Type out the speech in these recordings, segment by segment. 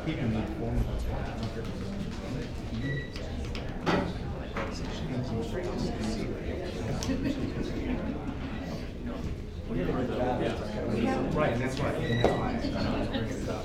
Keeping me informed. Right, and that's why I was bringing it up.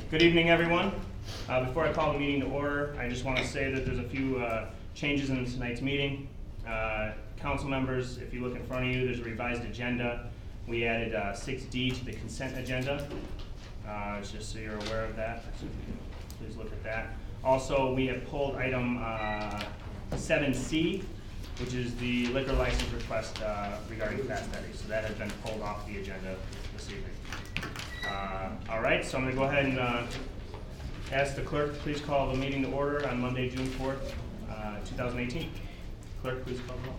Good evening, everyone. Before I call the meeting to order, I just want to say that there's a few changes in tonight's meeting. Council members, if you look in front of you, there's a revised agenda. We added 6D to the consent agenda, just so you're aware of that. So please look at that. Also, we have pulled item 7C, which is the liquor license request regarding Fast Eddie. So that has been pulled off the agenda this evening. All right, so I'm going to go ahead and ask the clerk to please call the meeting to order on Monday, June 4th, 2018. Clerk, please call the roll.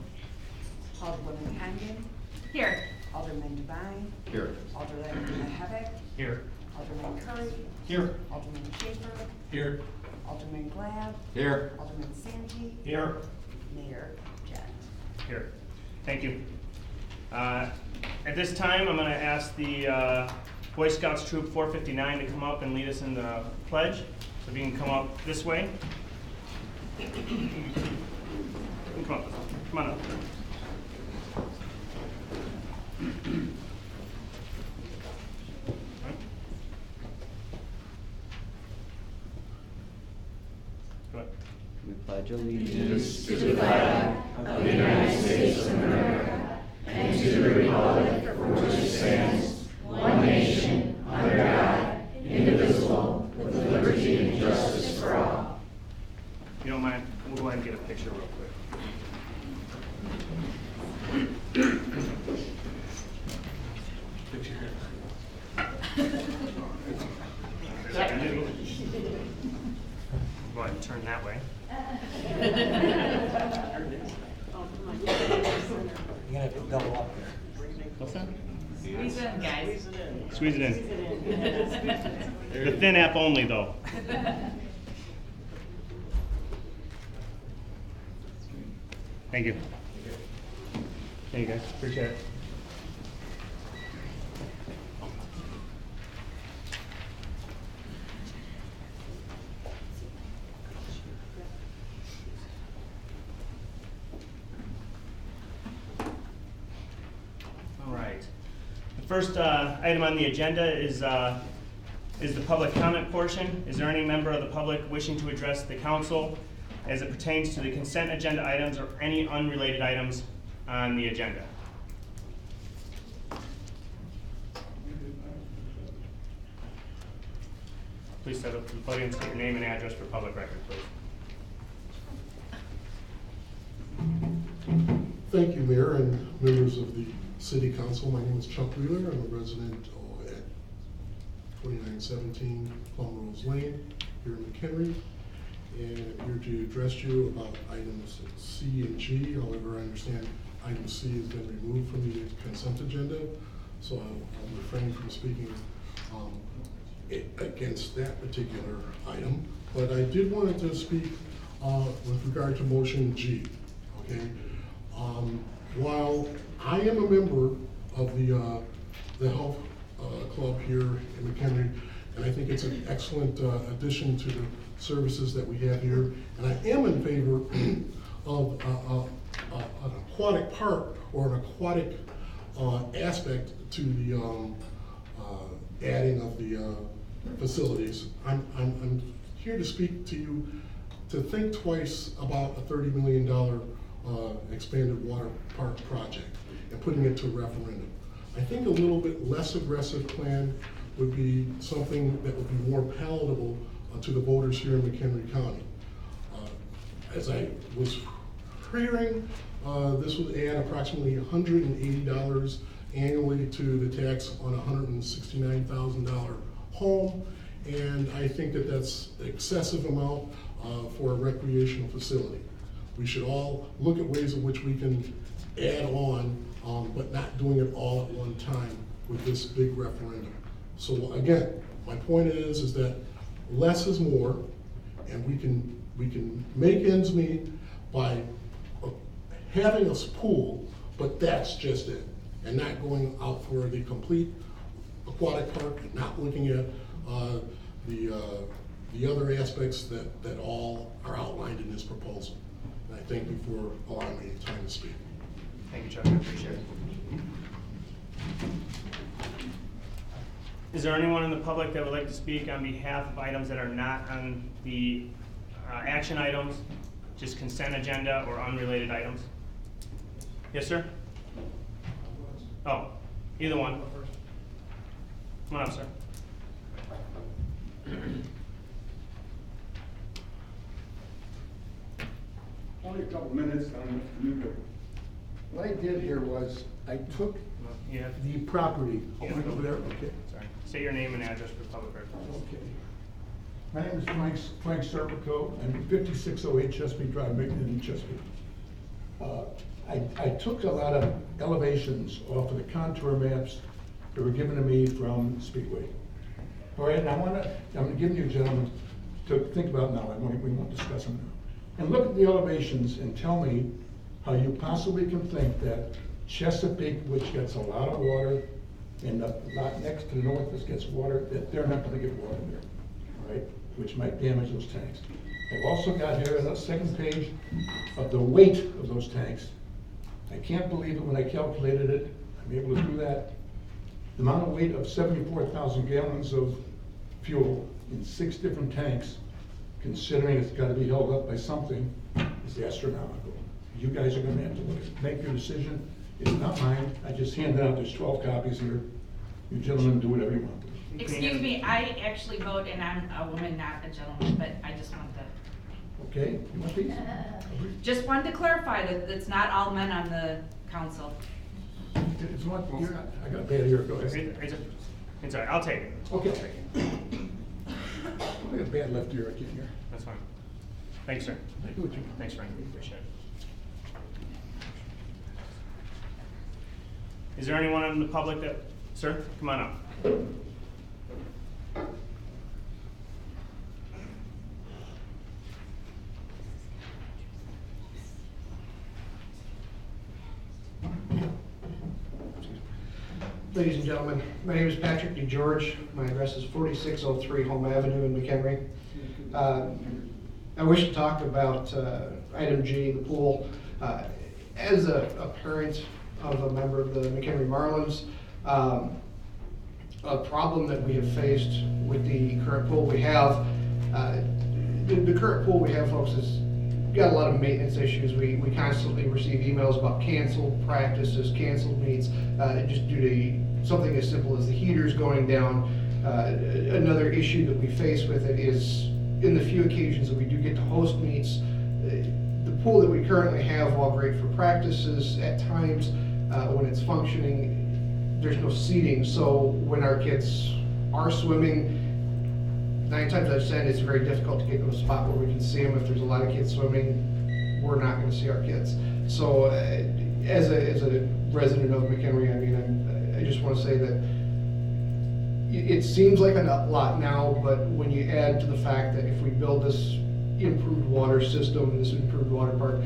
Alderwoman Condon. Here. Alderman Devine. Here. Alderman Mahevic. Here. Alderman Curry. Here. Alderman Schaefer. Here. Alderman Glad. Here. Alderman Santi. Here. Mayor Jett. Here. Thank you. At this time, I'm going to ask the Boy Scouts Troop 459 to come up and lead us in the pledge. So if you can come up this way. Come on up. Go ahead. We pledge allegiance to the flag of the United States of America and to the republic for which it stands, one nation, under God, indivisible, with liberty and justice for all. If you don't mind, we'll go ahead and get a picture real quick. Picture here. Go ahead and turn that way. You're gonna have to double up there. What's that? Squeeze it in, guys. Squeeze it in. The thin app only, though. Thank you. Thank you, guys. Appreciate it. First item on the agenda is the public comment portion. Is there any member of the public wishing to address the council as it pertains to the consent agenda items or any unrelated items on the agenda? Please step up to the podium, state your name and address for public record, please. Thank you, Mayor and members of the City Council. My name is Chuck Wheeler. I'm a resident at 2917 Plum Rose Lane here in McHenry. And I'm here to address you about items C and G. However, I understand item C has been removed from the consent agenda, so I'll refrain from speaking against that particular item. But I did want to speak with regard to motion G. Okay. While I am a member of the health club here in McHenry, and I think it's an excellent addition to the services that we have here, and I am in favor of an aquatic park or an aquatic aspect to the adding of the facilities. I'm here to speak to you to think twice about a $30 million expanded water park project and putting it to referendum. I think a little bit less aggressive plan would be something that would be more palatable to the voters here in McHenry County. As I was hearing, this would add approximately $180 annually to the tax on a $169,000 home, and I think that that's an excessive amount for a recreational facility. We should all look at ways in which we can add on, but not doing it all at one time with this big referendum. So again, my point is that less is more, and we can make ends meet by having a pool, but that's just it, and not going out for the complete aquatic park, and not looking at the other aspects that all are outlined in this proposal. And I thank you for allowing me the time to speak. Thank you, Chuck. I appreciate it. Is there anyone in the public that would like to speak on behalf of items that are not on the action items, just consent agenda or unrelated items? Yes, sir? Oh, either one. Come on up, sir. Only a couple minutes on the What I did here was I took Yeah. the property. Yeah. Right over there, okay. Sorry. Say your name and address for public record. Okay. My name is Frank Serpico. I'm 5608 Chesapeake Drive, Macon in Chesapeake. I took a lot of elevations off of the contour maps that were given to me from Speedway. All right, and I'm giving you gentlemen to think about now. We won't discuss them now. And look at the elevations and tell me how you possibly can think that Chesapeake, which gets a lot of water, and the lot next to the north that gets water, that they're not gonna get water there, all right? Which might damage those tanks. I've also got here on the second page of the weight of those tanks. I can't believe it when I calculated it, I'm able to do that. The amount of weight of 74,000 gallons of fuel in 6 different tanks, considering it's gotta be held up by something, is astronomical. You guys are gonna have to make your decision. It's not mine. I just handed out, there's 12 copies here. You gentlemen do whatever you want. Excuse me, I actually vote, and I'm a woman, not a gentleman, but I just wanted to, Okay, you want these? just wanted to clarify that it's not all men on the council. It's not, you're not, I got a bad ear, go ahead. It's all right, I'll take it. Okay. I got a bad left ear, I can't hear. That's fine. Thanks, sir. I do what you want. Thanks, Frank. Appreciate it. Is there anyone in the public that, sir, come on up. Ladies and gentlemen, my name is Patrick DeGeorge. My address is 4603 Home Avenue in McHenry. I wish to talk about item G, the pool. As a parent of a member of the McHenry Marlins, A problem that we have faced with the current pool we have, the current pool we have, folks, is got a lot of maintenance issues. We constantly receive emails about canceled practices, canceled meets, just due to something as simple as the heaters going down. Another issue that we face with it is, in the few occasions that we do get to host meets, the pool that we currently have, while great for practices, at times when it's functioning, there's no seating. So when our kids are swimming, 9 times out of 10, it's very difficult to get to a spot where we can see them. If there's a lot of kids swimming, we're not going to see our kids. So as a resident of McHenry, I mean, I just want to say that it seems like a lot now, but when you add to the fact that if we build this improved water system, this improved water park,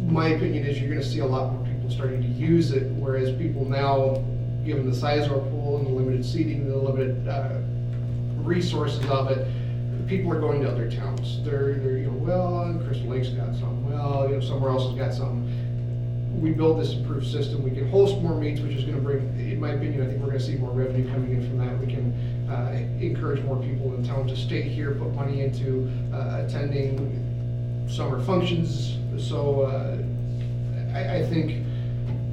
my opinion is you're going to see a lot more people starting to use it, whereas people now, given the size of our pool and the limited seating, the limited resources of it, people are going to other towns. They're well, Crystal Lake's got some. Well, somewhere else has got some. We build this improved system. We can host more meets, which is going to bring, in my opinion, I think we're going to see more revenue coming in from that. We can encourage more people in town to stay here, put money into attending summer functions. So I think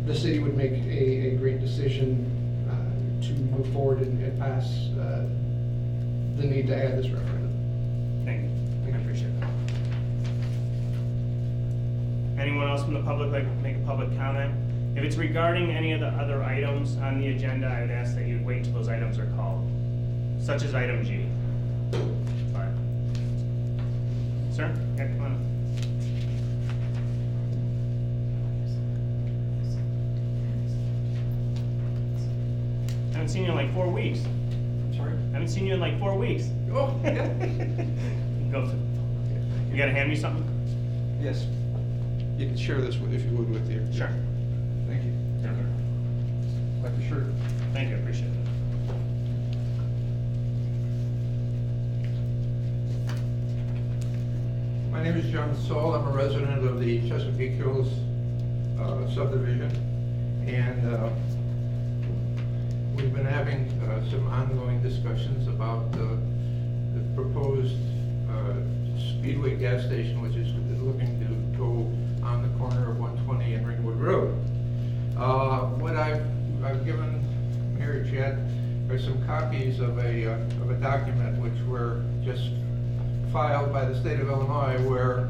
the city would make a great decision to move forward and pass the need to add this referendum. Thank you. I appreciate that. Anyone else from the public like to make a public comment? If it's regarding any of the other items on the agenda, I would ask that you wait till those items are called, such as item G. Sorry. Sir? Yeah, come on up. I haven't seen you in like 4 weeks. Sorry? I haven't seen you in like 4 weeks. Oh, yeah. Go through. You gotta hand me something? Yes. You can share this with, if you would, with you. Sure. Thank you. Like the shirt. Thank you, I appreciate it. My name is John Saul. I'm a resident of the Chesapeake Hills subdivision, and we've been having some ongoing discussions about the proposed Speedway gas station, which is looking to go on the corner of 120 and Ringwood Road. What I've given Mayor Chad are some copies of a document which were just filed by the state of Illinois, where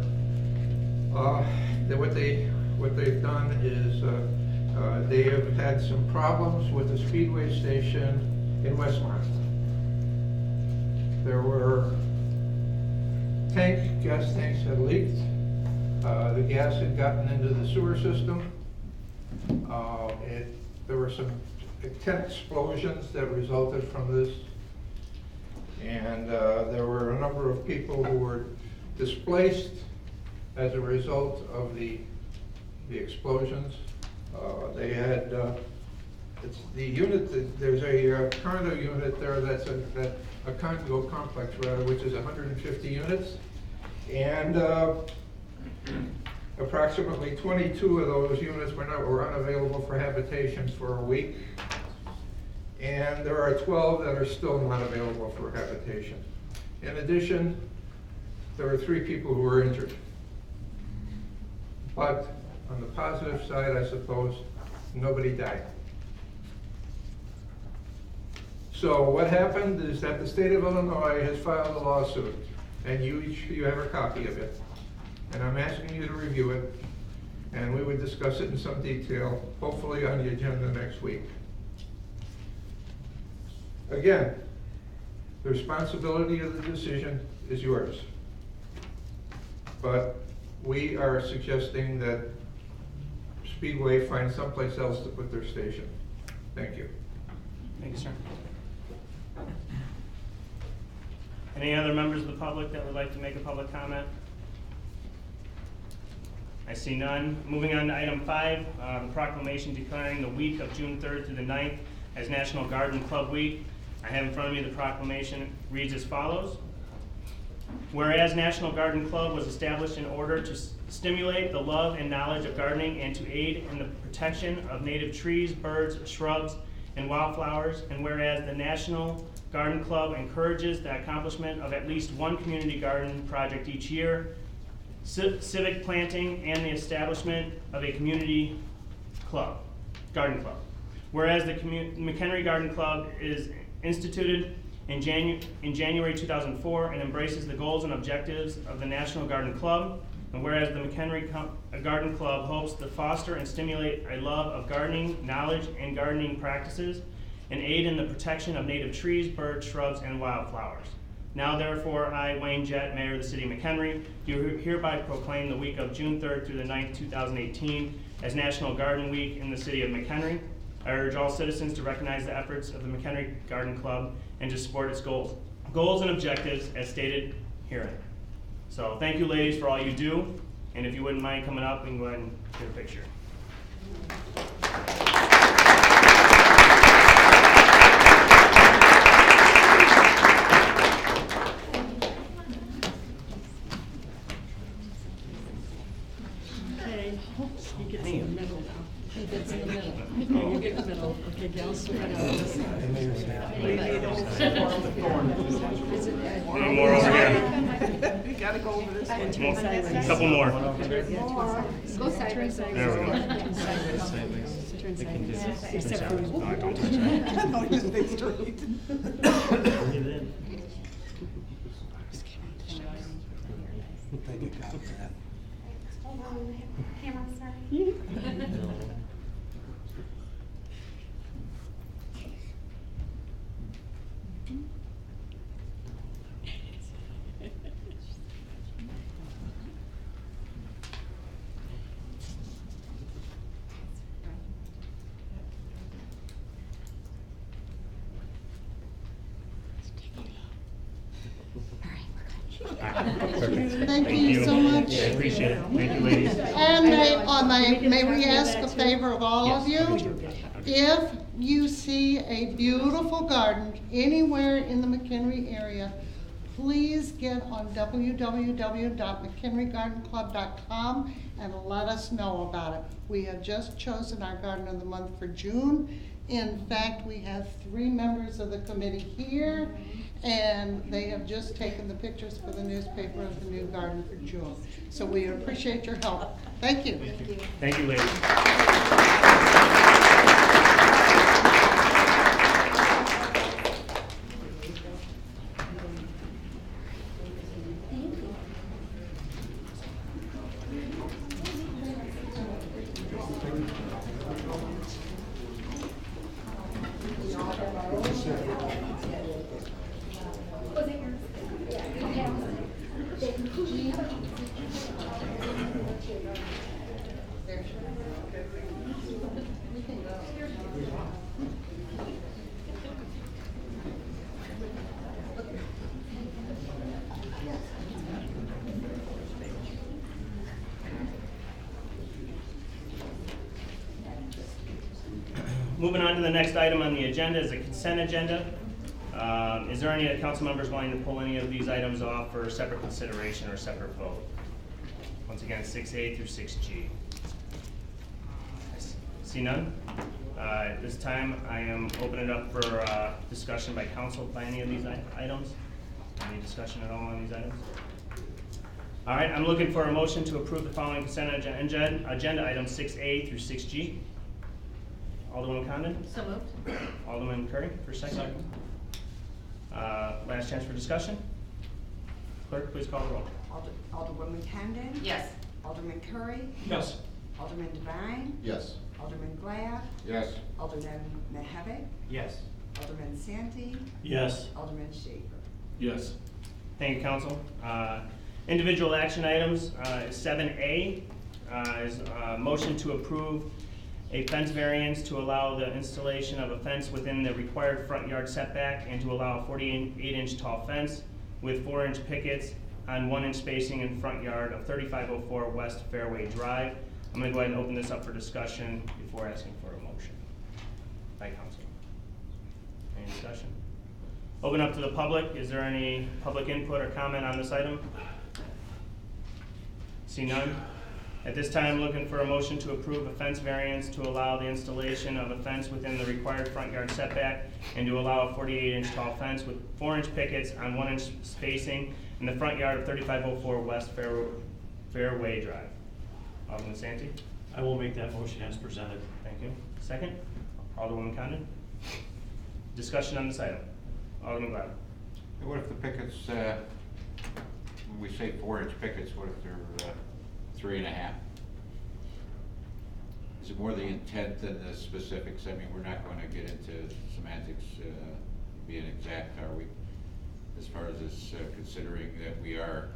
what they've done is they have had some problems with the Speedway station in Westmont. There were gas tanks had leaked. The gas had gotten into the sewer system. There were some 10 explosions that resulted from this. And there were a number of people who were displaced as a result of the explosions. They had, it's the unit, there's a condo unit there that's a condo complex rather, which is 150 units. And approximately 22 of those units were unavailable for habitation for a week. And there are 12 that are still not available for habitation. In addition, there were 3 people who were injured. But on the positive side, I suppose, nobody died. So what happened is that the state of Illinois has filed a lawsuit, and you have a copy of it. And I'm asking you to review it, and we would discuss it in some detail, hopefully on the agenda next week. Again, the responsibility of the decision is yours. But we are suggesting that Speedway find someplace else to put their station. Thank you. Thank you, sir. Any other members of the public that would like to make a public comment? I see none. Moving on to item 5, the proclamation declaring the week of June 3rd through the 9th as National Garden Club Week. I have in front of me the proclamation reads as follows. Whereas National Garden Club was established in order to stimulate the love and knowledge of gardening and to aid in the protection of native trees, birds, shrubs, and wildflowers, and whereas the National Garden Club encourages the accomplishment of at least one community garden project each year, civic planting, and the establishment of a community club, garden club. Whereas the McHenry Garden Club is instituted in January 2004 and embraces the goals and objectives of the National Garden Club, and whereas the McHenry Garden Club hopes to foster and stimulate a love of gardening, knowledge, and gardening practices, and aid in the protection of native trees, birds, shrubs, and wildflowers. Now therefore, I, Wayne Jett, Mayor of the City of McHenry, do hereby proclaim the week of June 3rd through the 9th, 2018 as National Garden Week in the City of McHenry. I urge all citizens to recognize the efforts of the McHenry Garden Club and to support its goals and objectives as stated herein. So thank you, ladies, for all you do, and if you wouldn't mind coming up, we can go ahead and get a picture. Okay, he gets in the middle now. He gets in the middle. Okay, you get in the middle. Okay, gals, spread out this side. Any more over here? We gotta go over this one. More. Couple more. Go sideways. There we go. Turn sideways. Turn sideways. Except for you. No, I don't touch that. No, you stay straight. Thank you, God, for that. Hold on, camera, sorry. Thank you so much. I appreciate it. Thank you, ladies. And may we ask a favor of all of you? If you see a beautiful garden anywhere in the McHenry area, please get on www.mchenrygardenclub.com and let us know about it. We have just chosen our Garden of the Month for June. In fact, we have 3 members of the committee here, and they have just taken the pictures for the newspaper of the new garden for June. So we appreciate your help. Thank you. Thank you, ladies. Moving on to the next item on the agenda is the consent agenda. Is there any council members wanting to pull any of these items off for separate consideration or separate vote? Once again, 6A through 6G. See none? At this time, I am opening it up for discussion by council by any of these items. Any discussion at all on these items? All right, I'm looking for a motion to approve the following consent agenda items 6A through 6G. Alderman Condon? So moved. Alderman Curry for second. Last chance for discussion. Clerk, please call the roll. Alderwoman Condon? Yes. Alderman Curry? Yes. Alderman Devine? Yes. Alderman Glad? Yes. Alderman Mehevik? Yes. Alderman Santee? Yes. Alderman Schaefer? Yes. Thank you, council. Individual action items, 7A is a motion to approve a fence variance to allow the installation of a fence within the required front yard setback and to allow a 48-inch tall fence with 4-inch pickets on 1-inch spacing in front yard of 3504 West Fairway Drive. I'm going to go ahead and open this up for discussion before asking for a motion by council. Any discussion? Open up to the public. Is there any public input or comment on this item? See none? At this time, looking for a motion to approve a fence variance to allow the installation of a fence within the required front yard setback and to allow a 48-inch tall fence with 4-inch pickets on 1-inch spacing in the front yard of 3504 West Fairway Drive. Alderman Santee? I will make that motion as presented. Thank you. Second? Alderwoman Condon? Discussion on this item. Alderman Glad. What if the pickets, when we say 4-inch pickets, what if they're 3.5? Is it more the intent than the specifics? I mean, we're not going to get into semantics being exact, are we? As far as this, considering that we're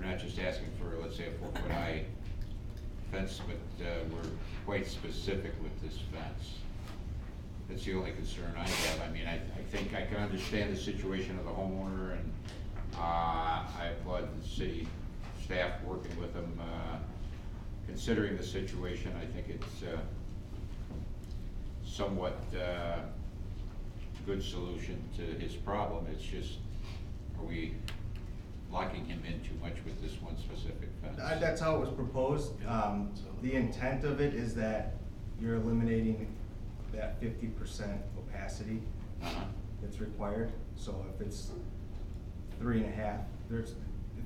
not just asking for, let's say, a 4-foot high fence, but we're quite specific with this fence. That's the only concern I have. I mean, I think I can understand the situation of the homeowner, and I applaud the city staff working with them, considering the situation. I think it's somewhat good solution to his problem. It's just, are we locking him in too much with this one specific fence? That's how it was proposed. The intent of it is that you're eliminating that 50% opacity that's required. So if it's 3.5, if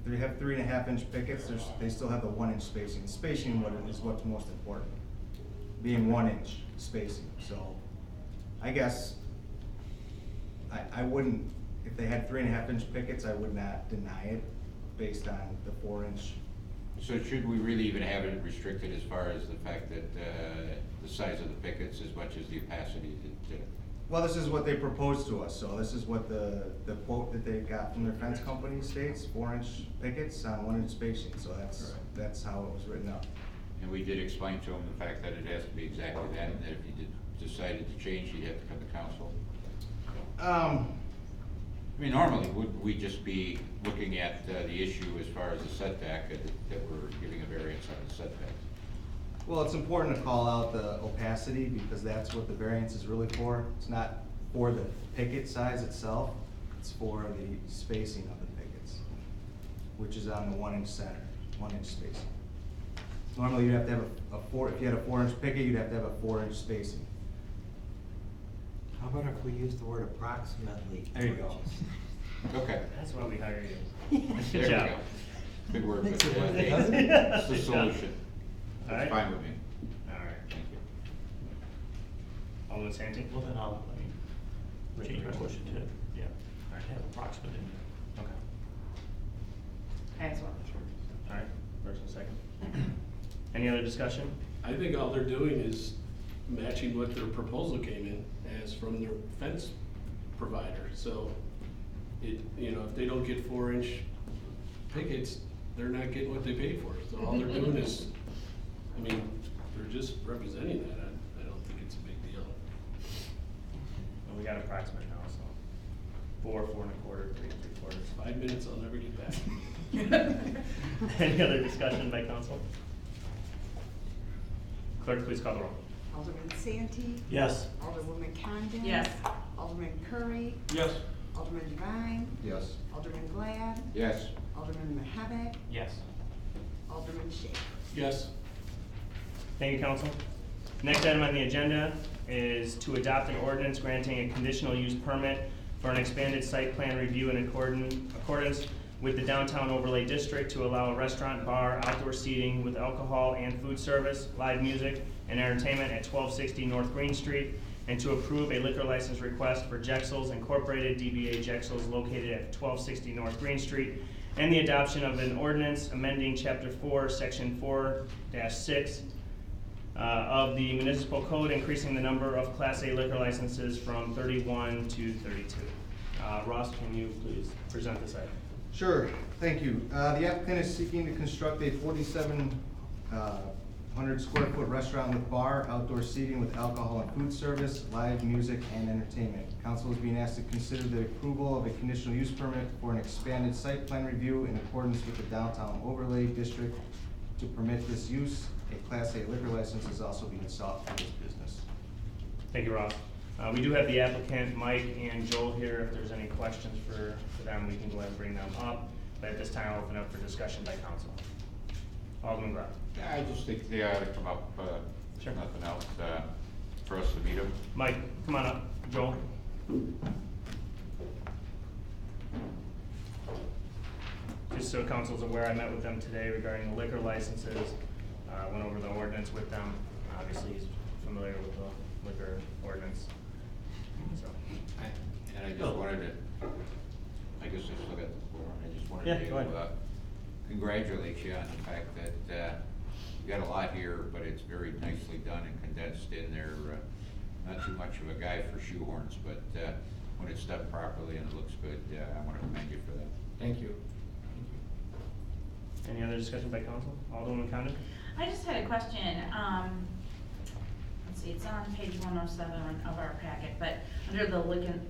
they have 3.5-inch pickets, they still have the 1-inch spacing. Spacing is what's most important, being 1-inch spacing. So I guess I wouldn't, if they had 3.5-inch pickets, I would not deny it based on the 4-inch. So should we really even have it restricted as far as the fact that the size of the pickets as much as the opacity? Well, this is what they proposed to us, so this is what the quote that they got from their fence company states, 4-inch pickets on 1-inch spacing, so that's how it was written up. And we did explain to him the fact that it has to be exactly that, and that if he decided to change, he'd have to come to council. I mean, normally, would we just be looking at the issue as far as the setback, that we're giving a variance on the setback? Well, it's important to call out the opacity because that's what the variance is really for. It's not for the picket size itself, it's for the spacing of the pickets, which is on the 1-inch center, 1-inch spacing. Normally, you'd have to have if you had a 4-inch picket, you'd have to have a 4-inch spacing. How about if we use the word approximately? There you go. Okay. That's why we hire you. There we go. Good work. Makes it worth it, Hey, doesn't it? That's the solution. All That's right. fine with me. All right. Thank you. Alderman Santee? Well, then I'll change my motion to, yeah, I have approximate in there. Okay. As well. All right, first and second. Any other discussion? I think all they're doing is matching what their proposal came in as from their fence provider. So if they don't get 4-inch pickets, they're not getting what they paid for. So all they're doing is, they're just representing that. I don't think it's a big deal. Well, we got approximate now, so 4, 4 1/4, 3 3/4. 5 minutes, I'll never get back. Any other discussion by council? Clerk, please call the roll. Alderman Santee? Yes. Alderwoman Condon? Yes. Alderman Curry? Yes. Alderman Devine? Yes. Alderman Glad? Yes. Alderman Mahavik? Yes. Alderman Schaefer? Yes. Thank you, council. Next item on the agenda is to adopt an ordinance granting a conditional use permit for an expanded site plan review in accordance with the downtown overlay district to allow a restaurant, bar, outdoor seating with alcohol and food service, live music, and entertainment at 1260 North Green Street, and to approve a liquor license request for Jexals Incorporated, DBA Jexals, located at 1260 North Green Street, and the adoption of an ordinance amending Chapter 4, Section 4-6 of the municipal code, increasing the number of Class A liquor licenses from 31 to 32. Ross, can you please present this item? Sure, thank you. The applicant is seeking to construct a 4,700 square foot restaurant with bar, outdoor seating with alcohol and food service, live music, and entertainment. Council is being asked to consider the approval of a conditional use permit for an expanded site plan review in accordance with the downtown overlay district to permit this use. A Class A liquor license is also being sought for this business. Thank you, Ross. We do have the applicant, Mike and Joel, here. If there's any questions for them, we can go ahead and bring them up. But at this time, I'll open up for discussion by council. Alderman Graf. Yeah, I just think they ought to come up, Sure. if nothing else, for us to meet them. Mike, come on up. Joel. Just so council's aware, I met with them today regarding the liquor licenses, went over the ordinance with them. Obviously, he's familiar with the liquor ordinance, so. And I just wanted to, I guess I still got the floor, I just wanted Yeah, to go ahead. congratulate you on the fact that you got a lot here, but it's very nicely done and condensed in there. Not too much of a guy for shoehorns, but when it's done properly and it looks good, I want to commend you for that. Thank you. Any other discussion by council? Alderman Condon? I just had a question. Let's see, it's on page 107 of our packet, but under the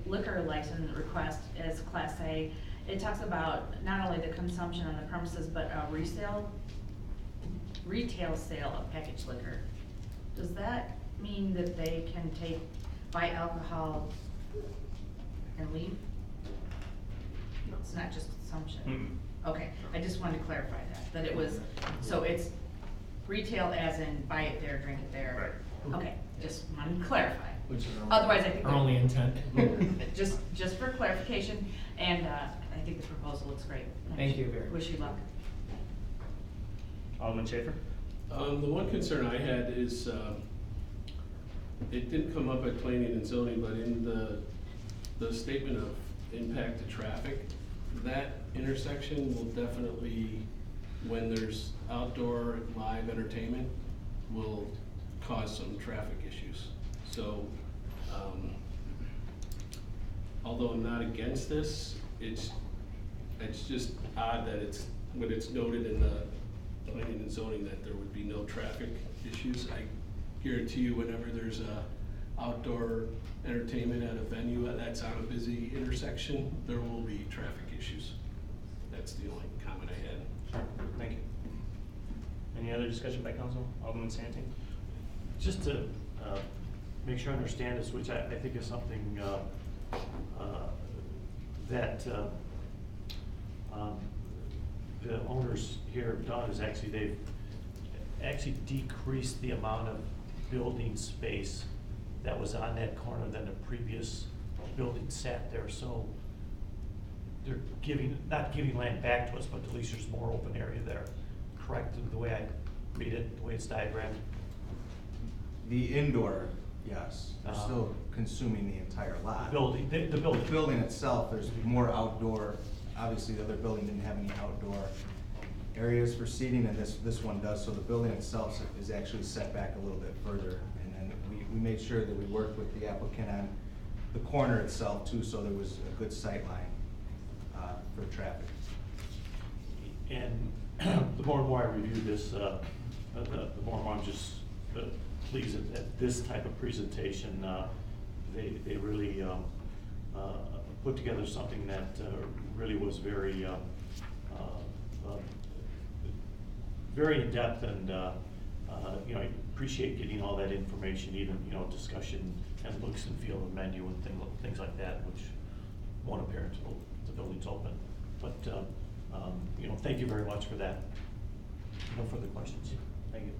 liquor license request as Class A, it talks about not only the consumption on the premises, but a retail sale of packaged liquor. Does that mean that they can buy alcohol and leave? It's not just consumption? Mm-mm. Okay, I just wanted to clarify that it was, so it's retail as in buy it there, drink it there. Right. Okay, just wanted to clarify. Which is Otherwise, I think. our only intent. Just for clarification, and I think the proposal looks great. Thank you very much. Wish you luck. Alderman Schaefer? The one concern I had is, it didn't come up at planning and zoning, but in the statement of impact to traffic, that intersection will definitely, when there's outdoor live entertainment, will cause some traffic issues. So, although I'm not against this, it's just odd that when it's noted in the planning and zoning that there would be no traffic issues. I guarantee you whenever there's outdoor entertainment at a venue that's on a busy intersection, there will be traffic issues. That's the only comment I had. Sure, thank you. Any other discussion by council? Alderman Santing? Just to make sure I understand this, which I think is something that the owners here have done is actually they've actually decreased the amount of building space that was on that corner than the previous building sat there. So they're not giving land back to us, but at least there's more open area there. Correct, the way I read it, the way it's diagrammed? The indoor, yes, they're still consuming the entire lot. The building. The building itself, there's more outdoor. Obviously, the other building didn't have any outdoor areas for seating, and this one does. So the building itself is actually set back a little bit further. And then we made sure that we worked with the applicant on the corner itself too, so there was a good sight line for traffic. And the more and more I review this, the more and more I'm just pleased at this type of presentation. They really put together something that really was very very in depth, and I appreciate getting all that information, even discussion and looks and feel of the menu and things like that, which won't appear until the building's open. But thank you very much for that. No further questions. Thank you.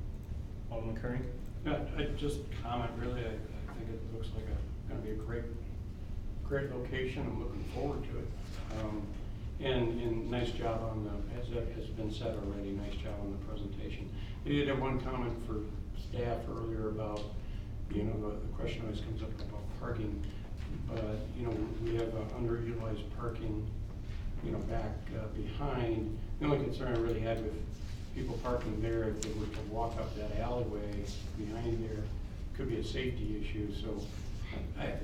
Alderman Curry? Yeah, I just comment really, I think it looks like gonna be a great location. I'm looking forward to it. And nice job on as has been said already, nice job on the presentation. I did have one comment for staff earlier about, the question always comes up about parking. But, we have underutilized parking, back behind. The only concern I really had with people parking there, if they were to walk up that alleyway behind there, could be a safety issue. So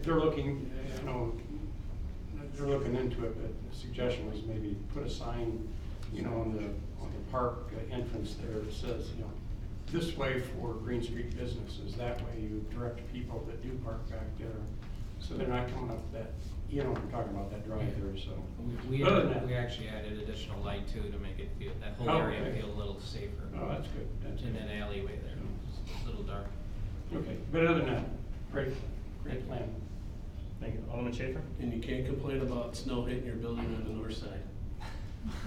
they're looking, they're looking into it, but the suggestion was maybe put a sign, on the park entrance there that says, this way for Green Street businesses. That way you direct people that do park back there, so they're not coming up that, we're talking about that drive there. So We actually added additional light too to make it feel, that whole area feel a little safer. Oh, that's good. That's in good. an alleyway there, it's a little dark. Okay, but other than that, great plan. Thank you. Alderman Schaefer? And you can't complain about snow hitting your building on the north side.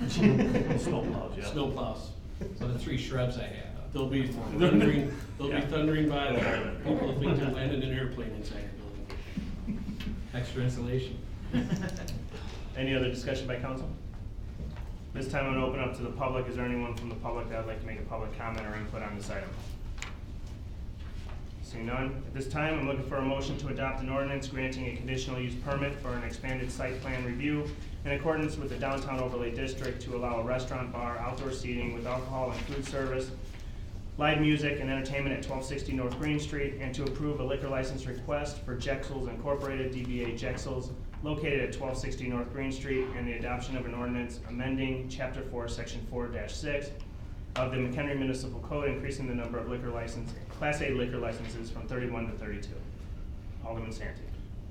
Snow plows, yeah. Snow plows. So the 3 shrubs I have. They'll be thundering, thundering by there. People will think they're landing an airplane inside your building. Extra insulation. Any other discussion by council? This time I'm gonna open up to the public. Is there anyone from the public that would like to make a public comment or input on this item? Seeing none, at this time, I'm looking for a motion to adopt an ordinance granting a conditional use permit for an expanded site plan review in accordance with the downtown overlay district to allow a restaurant, bar, outdoor seating with alcohol and food service, live music and entertainment at 1260 North Green Street, and to approve a liquor license request for Jexals Incorporated, DBA Jexals, located at 1260 North Green Street, and the adoption of an ordinance amending Chapter 4, Section 4-6 of the McHenry Municipal Code, increasing the number of Class A liquor licenses from 31 to 32. Alderman Santee.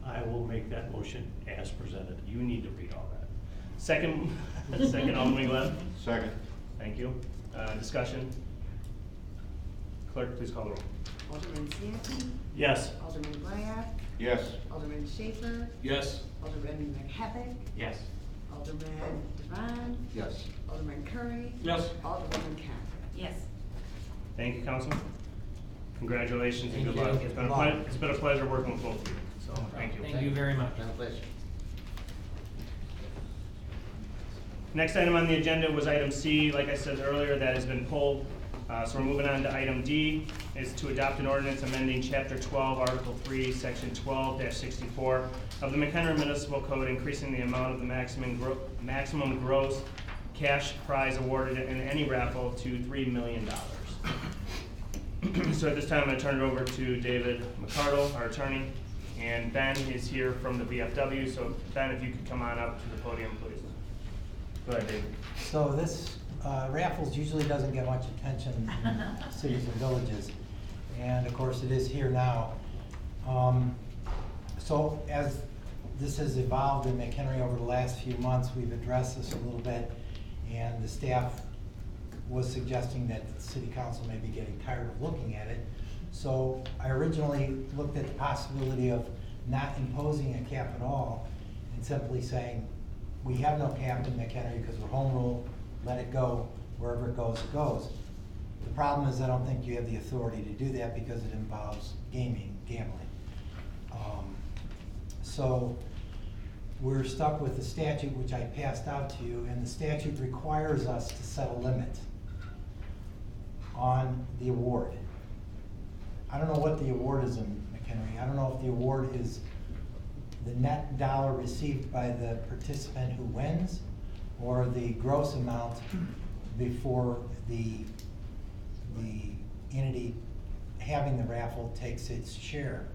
I will make that motion as presented. You need to read all that. Second, Alderman Gleb. Second. Thank you. Discussion. Clerk, please call the roll. Alderman Santee, Yes. Alderman Glad, Yes. Alderman Schaper, Yes. Alderman McHenry, Yes. Alderman Devine, Yes. Alderman Curry, Yes. Alderwoman Capper. Yes. Thank you, Council. Congratulations and Thank good you. luck. It's been a pleasure working with both of you, so thank you. Thank you very much. Next item on the agenda was item C. Like I said earlier, that has been pulled. So we're moving on to item D, is to adopt an ordinance amending Chapter 12, Article 3, Section 12-64 of the McHenry Municipal Code, increasing the amount of the maximum gross cash prize awarded in any raffle to $3 million. So at this time, I'm going to turn it over to David McCardle, our attorney, and Ben is here from the VFW. So Ben, if you could come on up to the podium, please. Go ahead, David. So this raffles usually doesn't get much attention in cities and villages, and of course it is here now. So as this has evolved in McHenry over the last few months, we've addressed this a little bit, and the staff was suggesting that the city council may be getting tired of looking at it. So I originally looked at the possibility of not imposing a cap at all and simply saying, we have no cap in McHenry because we're home rule, let it go, wherever it goes, it goes. The problem is I don't think you have the authority to do that because it involves gambling. So we're stuck with the statute, which I passed out to you, and the statute requires us to set a limit on the award. I don't know what the award is in McHenry. I don't know if the award is the net dollar received by the participant who wins, or the gross amount before the entity having the raffle takes its share.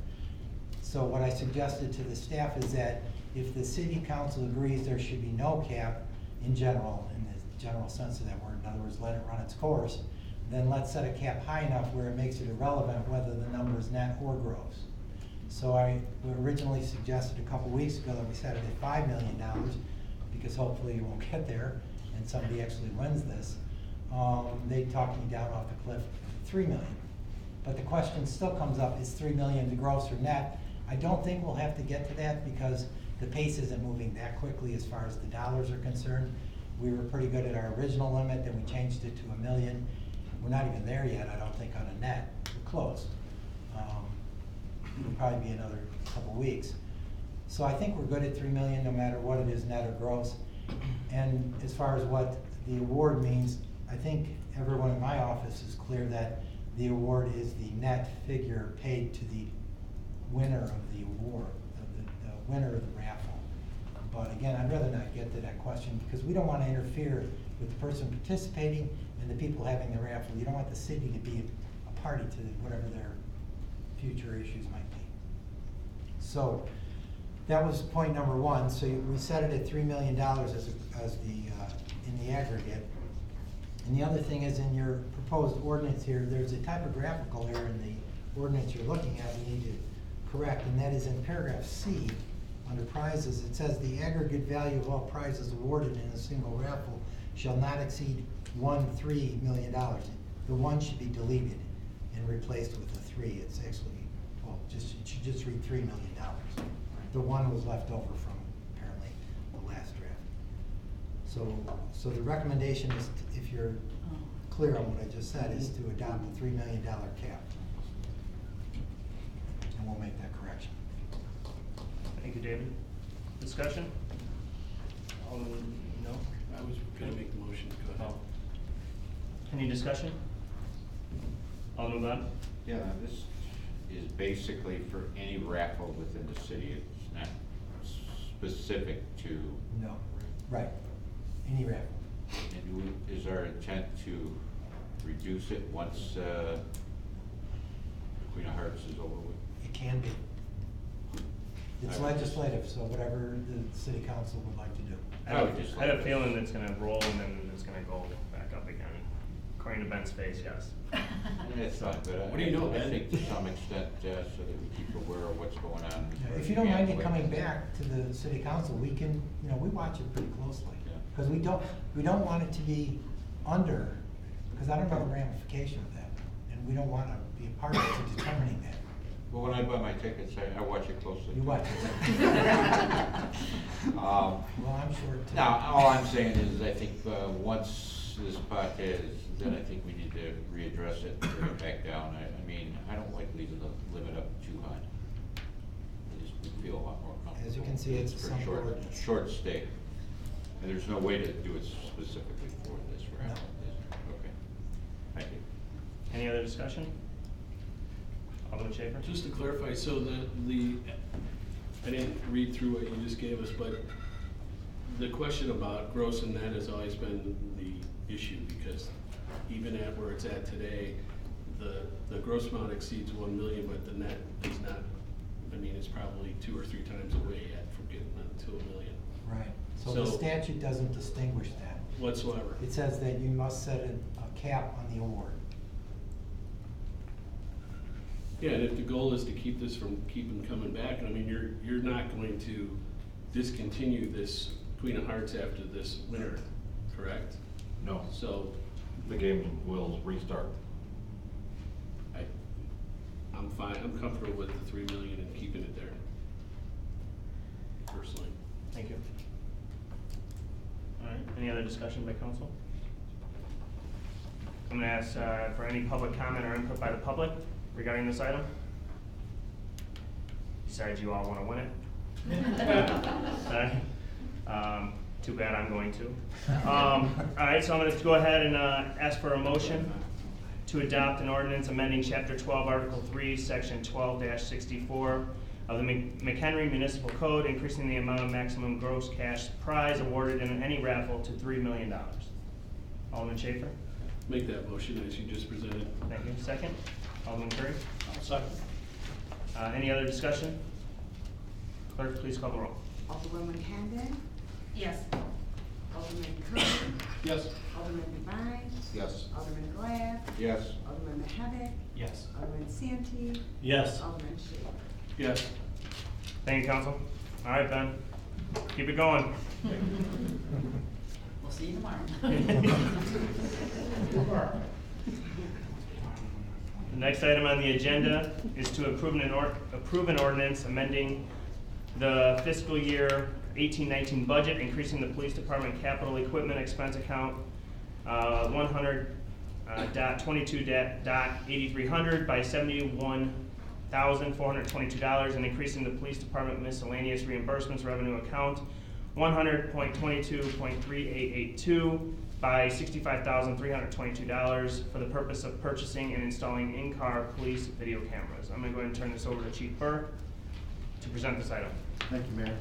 So what I suggested to the staff is that if the city council agrees there should be no cap in general, in the general sense of that word, in other words, let it run its course, then let's set a cap high enough where it makes it irrelevant whether the number is net or gross. So I originally suggested a couple weeks ago that we set it at $5 million, because hopefully you won't get there and somebody actually wins this. They talked me down off the cliff, $3 million. But the question still comes up, is $3 million the gross or net? I don't think we'll have to get to that because the pace isn't moving that quickly as far as the dollars are concerned. We were pretty good at our original limit, then we changed it to $1 million. We're not even there yet, I don't think, on a net. We're close. It'll probably be another couple weeks. So I think we're good at $3 million no matter what it is, net or gross. And as far as what the award means, I think everyone in my office is clear that the award is the net figure paid to the winner of the award, the winner of the raffle. But again, I'd rather not get to that question because we don't want to interfere with the person participating and the people having the raffle. You don't want the city to be a party to whatever their future issues might be. So that was point number one. So we set it at $3 million in the aggregate. And the other thing is in your proposed ordinance here, there's a typographical error in the ordinance you're looking at we need to correct, and that is in paragraph C, under prizes, it says the aggregate value of all prizes awarded in a single raffle shall not exceed $3 million. The one should be deleted and replaced with a 3. It's actually, well, it should just read $3 million. The one was left over from apparently the last draft. So the recommendation is if you're clear on what I just said, is to adopt a $3 million cap. And we'll make that correction. Thank you, David. Discussion? Alderman, no? I was gonna make the motion, go ahead. Any discussion? Alderman Bond? Yeah, this is basically for any raffle within the city. It's not specific to. No, right, any raffle. And is our intent to reduce it once Queen of Hearts is over with? It can be. It's legislative, so whatever the city council would like to do. I have a feeling it's gonna roll and then it's gonna go back up again. According to Ben's face, yes. It's not good. What do you know, I Ben? think to some extent, so that we keep aware of what's going on. Yeah, if you don't mind it coming back to the city council, we can, we watch it pretty closely. Yeah. Because we don't want it to be under, because I don't know the ramification of that. And we don't want to be a part of determining that. Well, when I buy my tickets, I watch it closely. You watch it. Well, I'm sure too. Now, all I'm saying is, I think, once this pot is, then I think we need to readdress it, bring it back down. I mean, I don't like leaving the limit up too high. I just would feel a lot more comfortable. As you can see, it's for some ordinance. short stay. And there's no way to do it specifically for this raffle. Okay. Thank you. Any other discussion? Alderman Schaefer? Just to clarify, so I didn't read through what you just gave us, but the question about gross and net has always been the issue, because even at where it's at today, the gross amount exceeds 1 million, but the net is not. I mean, it's probably 2 or 3 times away from getting to 1 million. Right. So the statute doesn't distinguish that. Whatsoever. It says that you must set a cap on the award. Yeah, and if the goal is to keep this from keeping coming back, I mean, you're not going to discontinue this Queen of Hearts after this winter, correct? No. So the game will restart. I'm fine. I'm comfortable with the 3 million and keeping it there. Personally. Thank you. All right, any other discussion by council? I'm gonna ask for any public comment or input by the public regarding this item. Besides, you all wanna win it? Too bad I'm going to. All right, so I'm gonna go ahead and ask for a motion to adopt an ordinance amending Chapter 12, Article 3, Section 12-64 of the McHenry Municipal Code, increasing the amount of maximum gross cash prize awarded in any raffle to $3 million. Alderman Schaefer? Make that motion as you just presented. Thank you. Second? Alderman Curry? I'll second. Any other discussion? Clerk, please call the roll. Alderwoman Hamden, Yes. Alderman Curry, Yes. Alderman Devine, Yes. Alderman Glad, Yes. Alderman Mahavik, Yes. Alderman Santee, Yes. Alderman Schaefer. Yes. Thank you, council. All right, Ben. Keep it going. We'll see you tomorrow. The next item on the agenda is to approve an ordinance amending the fiscal year 18-19 budget, increasing the police department capital equipment expense account 100.22.8300 by $71,422, and increasing the police department miscellaneous reimbursements revenue account 100.22.3882 by $65,322 for the purpose of purchasing and installing in-car police video cameras. I'm going to go ahead and turn this over to Chief Burke to present this item. Thank you, Mayor.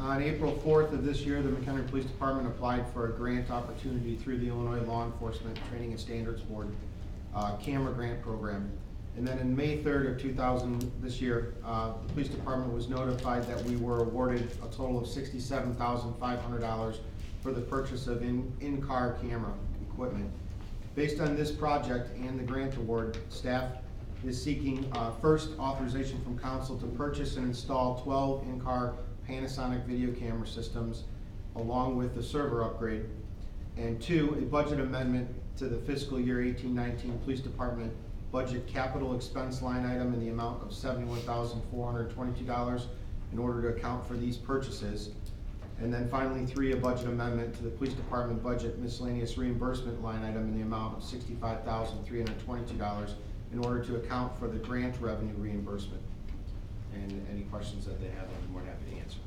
On April 4th of this year, the McHenry Police Department applied for a grant opportunity through the Illinois Law Enforcement Training and Standards Board camera grant program. And then in May 3rd of 2000, this year, the police department was notified that we were awarded a total of $67,500 for the purchase of in-car camera equipment. Based on this project and the grant award, staff is seeking first authorization from council to purchase and install 12 in-car Panasonic video camera systems along with the server upgrade. And 2, a budget amendment to the fiscal year 18-19 police department budget capital expense line item in the amount of $71,422 in order to account for these purchases. And then finally, 3, a budget amendment to the police department budget miscellaneous reimbursement line item in the amount of $65,322 in order to account for the grant revenue reimbursement. And any questions that they have, I'm more than happy to answer.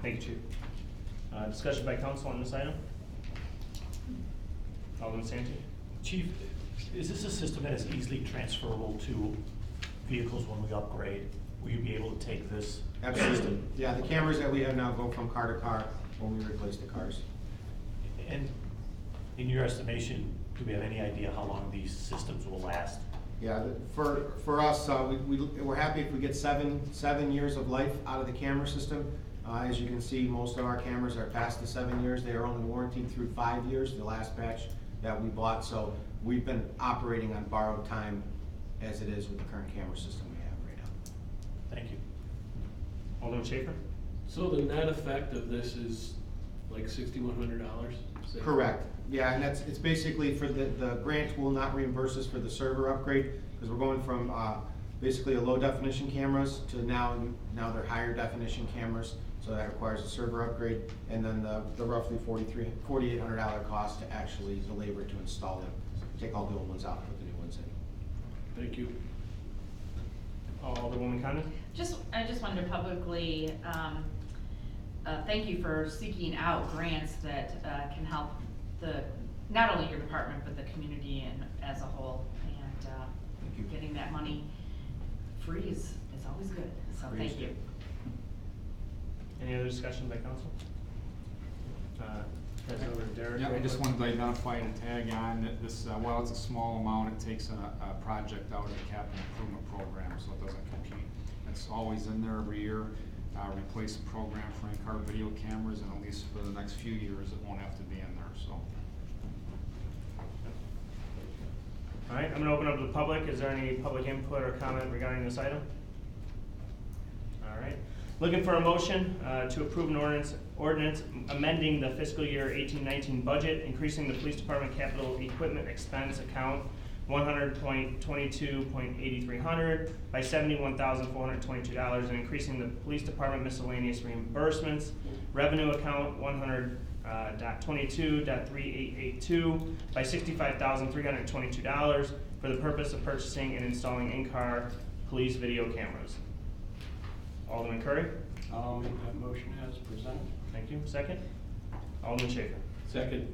Thank you, Chief. Discussion by council on this item? Alderman Santi? Chief, is this a system that is easily transferable to vehicles when we upgrade? Will you be able to take this? Absolutely. Yeah, the cameras that we have now go from car to car when we replace the cars. And in your estimation, do we have any idea how long these systems will last? Yeah, for us, we're happy if we get seven years of life out of the camera system. As you can see, most of our cameras are past the 7 years. They are only warranted through 5 years, the last batch that we bought. So we've been operating on borrowed time as it is with the current camera system we have right now. Thank you. Alderman Schaefer? So the net effect of this is like $6,100? Correct. Yeah, and it's basically for the grant will not reimburse us for the server upgrade because we're going from basically a low definition cameras to now they're higher definition cameras. So that requires a server upgrade, and then the roughly $4,800 cost to actually the labor to install them. Take all the old ones out and put the new ones in. Thank you. Alderwoman Condon? I just wanted to publicly thank you for seeking out grants that can help not only your department but the community and as a whole. And getting that money free is always good. So thank you. Any other discussion by council? Pass it over to Derek. Yeah, I just wanted to identify and tag on that this, while it's a small amount, it takes a project out of the capital improvement program, so it doesn't compete. It's always in there every year. Replace the program for in-car video cameras, and at least for the next few years, it won't have to be in there, so. All right, I'm gonna open up to the public. Is there any public input or comment regarding this item? All right. Looking for a motion to approve an ordinance amending the fiscal year 18-19 budget, increasing the police department capital equipment expense account 100.22.8300 by $71,422 and increasing the police department miscellaneous reimbursements revenue account 100.22.3882 by $65,322 for the purpose of purchasing and installing in-car police video cameras. Alderman Curry? I'll make that motion as presented. Thank you. Second? Alderman Schaefer? Second.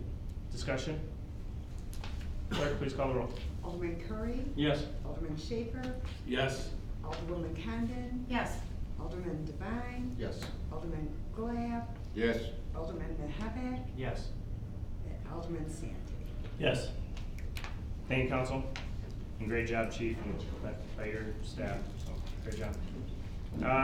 Discussion? Clerk, please call the roll. Alderman Curry? Yes. Alderman Schaefer? Yes. Alderwoman Condon? Yes. Alderman Devine? Yes. Alderman Glab? Yes. Alderman Mahavik? Yes. And Alderman Santi. Yes. Thank you, council. And great job, chief, and by your staff. So, great job.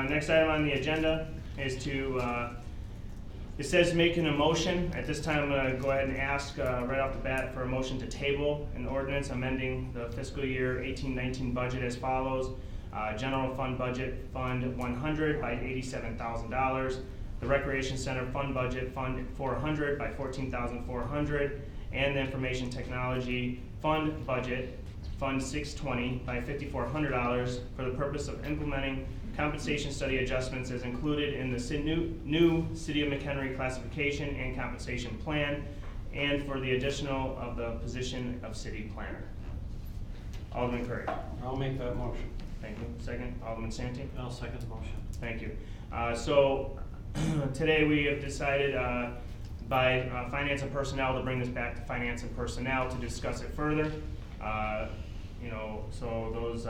Next item on the agenda is it says making a motion. At this time, I'm going to go ahead and ask right off the bat for a motion to table an ordinance amending the fiscal year 18-19 budget as follows. General fund budget, Fund 100 by $87,000. The Recreation Center fund budget, Fund 400 by $14,400. And the Information Technology fund budget, Fund 620 by $5,400 for the purpose of implementing compensation study adjustments as included in the new City of McHenry classification and compensation plan, and for the additional of the position of city planner. Alderman Curry. I'll make that motion. Thank you. Second, Alderman Santi. I'll second the motion. Thank you. So today we have decided by Finance and Personnel to bring this back to Finance and Personnel to discuss it further. So those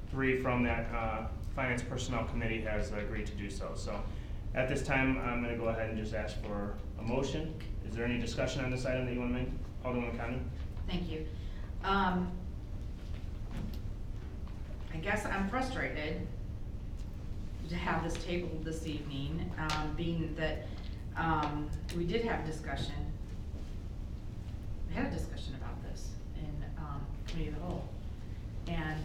three from that Finance Personnel Committee has agreed to do so. So at this time, I'm going to go ahead and just ask for a motion. Is there any discussion on this item that you want to make? Alderman Condon? Thank you. I guess I'm frustrated to have this tabled this evening, being that we did have discussion. We had a discussion about this in Committee of the Whole, and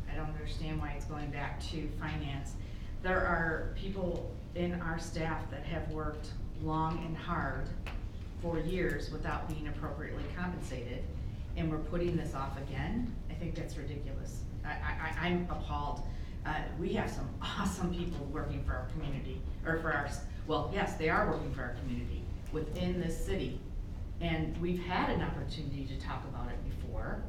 I don't understand why it's going back to finance. There are people in our staff that have worked long and hard for years without being appropriately compensated, and we're putting this off again. I think that's ridiculous. I'm appalled. We have some awesome people working for our community, or for Well, yes, they are working for our community within this city. And we've had an opportunity to talk about it before.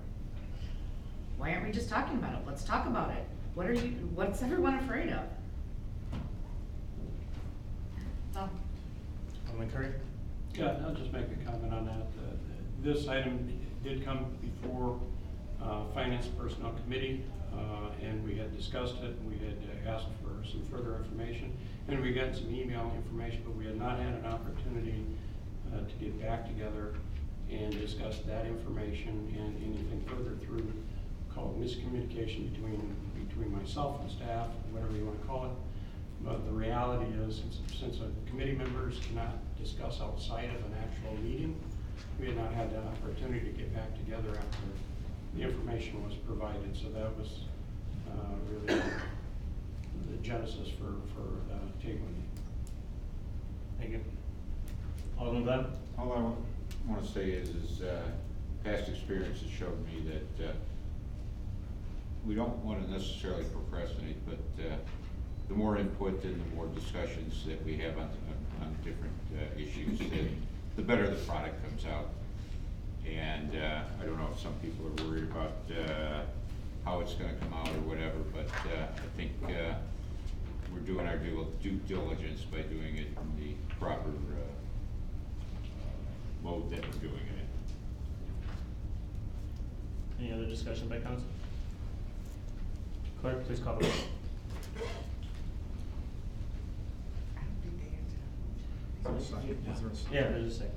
Why aren't we just talking about it? Let's talk about it. What's everyone afraid of? So. Alderman Curry? Yeah, I'll just make a comment on that. This item did come before Finance Personnel Committee, and we had discussed it, and we had asked for some further information, and we got some email information, but we had not had an opportunity to get back together and discuss that information and anything further through called miscommunication between myself and staff, whatever you want to call it. But the reality is, since committee members cannot discuss outside of an actual meeting, we had not had the opportunity to get back together after the information was provided. So that was really the genesis for tabling it. Thank you. Alderman Glenn? All I want to say is past experience has showed me that we don't want to necessarily procrastinate, but the more input and the more discussions that we have on different issues, the better the product comes out. And I don't know if some people are worried about how it's going to come out or whatever, but I think we're doing our due diligence by doing it in the proper mode that we're doing it in. Any other discussion by council? Clerk, please call the roll. Yeah, there's a second.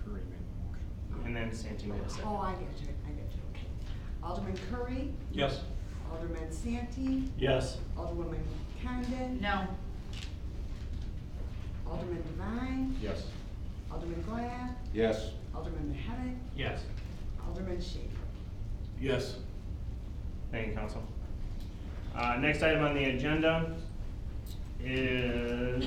Curry made the motion. And then Santee made a second. Oh, I get you, okay. Alderman Curry? Yes. Alderman Santee? Yes. Alderwoman Condon? No. Alderman Devine? Yes. Alderman Glad? Yes. Alderman Mahavik? Yes. Alderman Schaefer? Yes. Thank you, council. Next item on the agenda is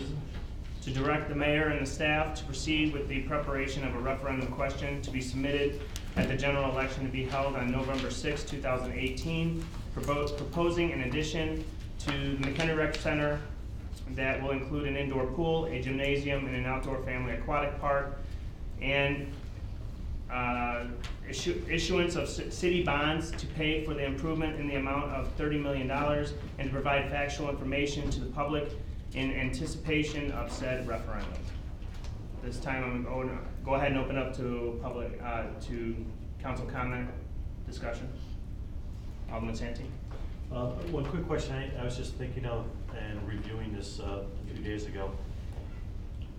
to direct the mayor and the staff to proceed with the preparation of a referendum question to be submitted at the general election to be held on November 6, 2018, proposing an addition to the McHenry Rec Center that will include an indoor pool, a gymnasium, and an outdoor family aquatic park, and issuance of city bonds to pay for the improvement in the amount of $30 million and to provide factual information to the public in anticipation of said referendum. This time I'm going to go ahead and open up to public, to council comment, discussion. Alderman Santee. One quick question I was just thinking of and reviewing this a few days ago.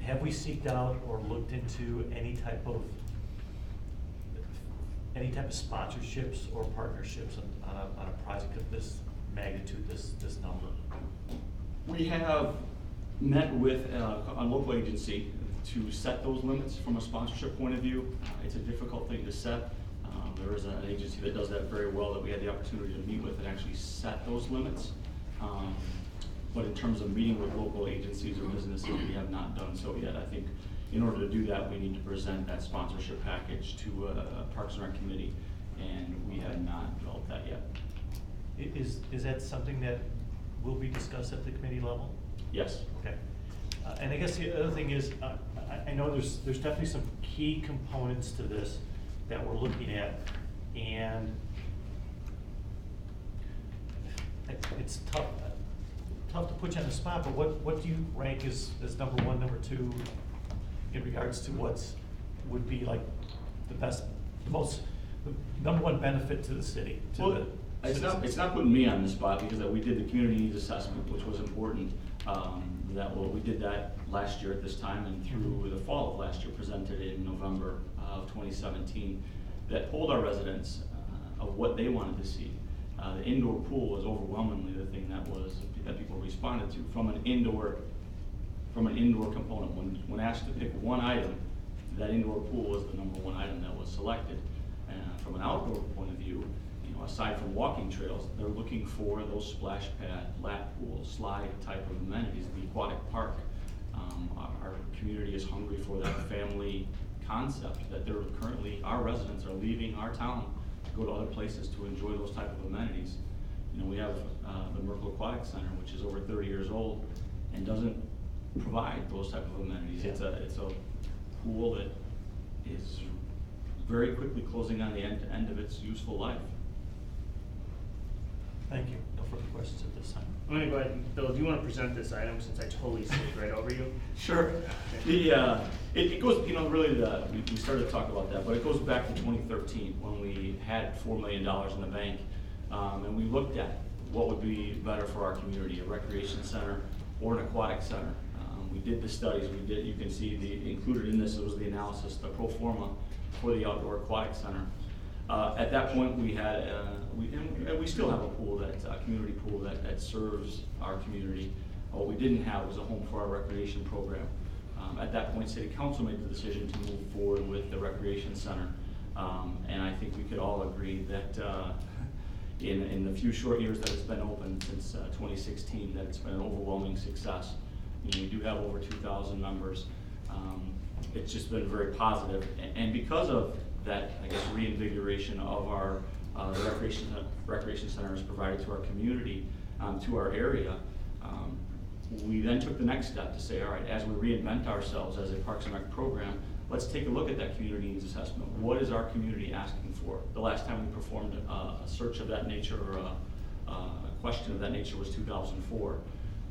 Have we seeked out or looked into any type of sponsorships or partnerships on a project of this magnitude, this number? We have met with a local agency to set those limits from a sponsorship point of view. It's a difficult thing to set. There is an agency that does that very well that we had the opportunity to meet with and actually set those limits. But in terms of meeting with local agencies or businesses, we have not done so yet. I think in order to do that, we need to present that sponsorship package to Parks and Rec Committee, and we have not developed that yet. Is that something that will be discussed at the committee level? Yes. Okay. And I guess the other thing is, I know there's definitely some key components to this that we're looking at, and it's tough to put you on the spot, but what do you rank as number one, number two, in regards to would be like the number one benefit to the city? It's not putting me on the spot because we did the community needs assessment, which was important. We did that last year at this time and through the fall of last year, presented in November of 2017, that told our residents of what they wanted to see. The indoor pool was overwhelmingly the thing that people responded to from an indoor component. When asked to pick one item, that indoor pool was the number one item that was selected. From an outdoor point of view, aside from walking trails, they're looking for those splash pad, lap pool, slide type of amenities, the aquatic park. Our community is hungry for that family concept that our residents are leaving our town to go to other places to enjoy those type of amenities. We have the Merkle Aquatic Center, which is over 30 years old and doesn't provide those type of amenities. It's a pool that is very quickly closing on the end of its useful life. Thank you. No further questions at this time. I'm gonna go ahead and, Bill, do you wanna present this item since I totally skipped right over you? Sure. It goes, really we started to talk about that, but it goes back to 2013 when we had $4 million in the bank. And we looked at what would be better for our community, a recreation center or an aquatic center. We did the studies, you can see included in this was the analysis, the pro forma for the outdoor aquatic center. At that point, we had, and we still have a pool, a community pool that serves our community. What we didn't have was a home for our recreation program. At that point, City Council made the decision to move forward with the recreation center. And I think we could all agree that in the few short years that it's been open since 2016, that it's been an overwhelming success. We do have over 2,000 members. It's just been very positive. And because of that, I guess, reinvigoration of our recreation centers provided to our community, to our area, we then took the next step to say, all right, as we reinvent ourselves as a Parks and Rec program, let's take a look at that community needs assessment. What is our community asking for? The last time we performed a search of that nature or a question of that nature was 2004.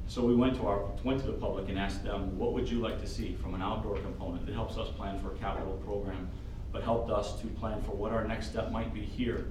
So we went to the public and asked them, what would you like to see from an outdoor component that helps us plan for a capital program, but helped us to plan for what our next step might be here.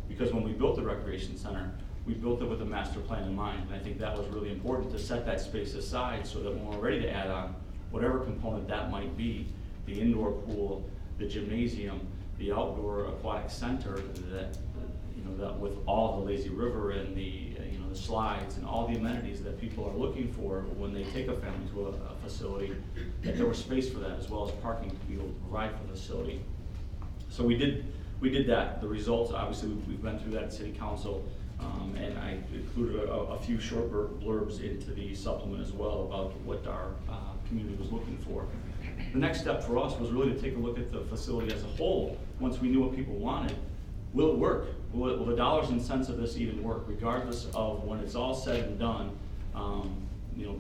Because when we built the recreation center, we built it with a master plan in mind. And I think that was really important to set that space aside so that when we're ready to add on whatever component that might be, the indoor pool, the gymnasium, the outdoor aquatic center, that with all the lazy river and the slides and all the amenities that people are looking for when they take a family to a facility, that there was space for that as well as parking to be able to provide for the facility. So we did that. The results, obviously, we've been through that at City Council, and I included a few short blurbs into the supplement as well about what our community was looking for. The next step for us was really to take a look at the facility as a whole. Once we knew what people wanted, will it work? Will the dollars and cents of this even work, regardless of when it's all said and done?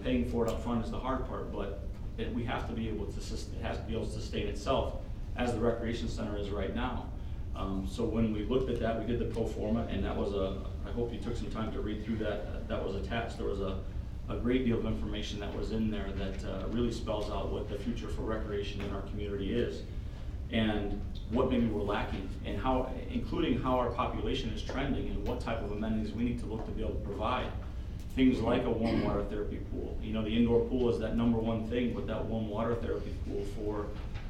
Paying for it up front is the hard part, but we have to be able to, it has to be able to sustain itself as the recreation center is right now. So when we looked at that, we did the pro forma, and that was I hope you took some time to read through that. That was attached. There was a great deal of information that was in there that really spells out what the future for recreation in our community is, and what maybe we're lacking, and including how our population is trending and what type of amenities we need to look to be able to provide. Things like a warm water therapy pool. The indoor pool is that #1 thing, but that warm water therapy pool for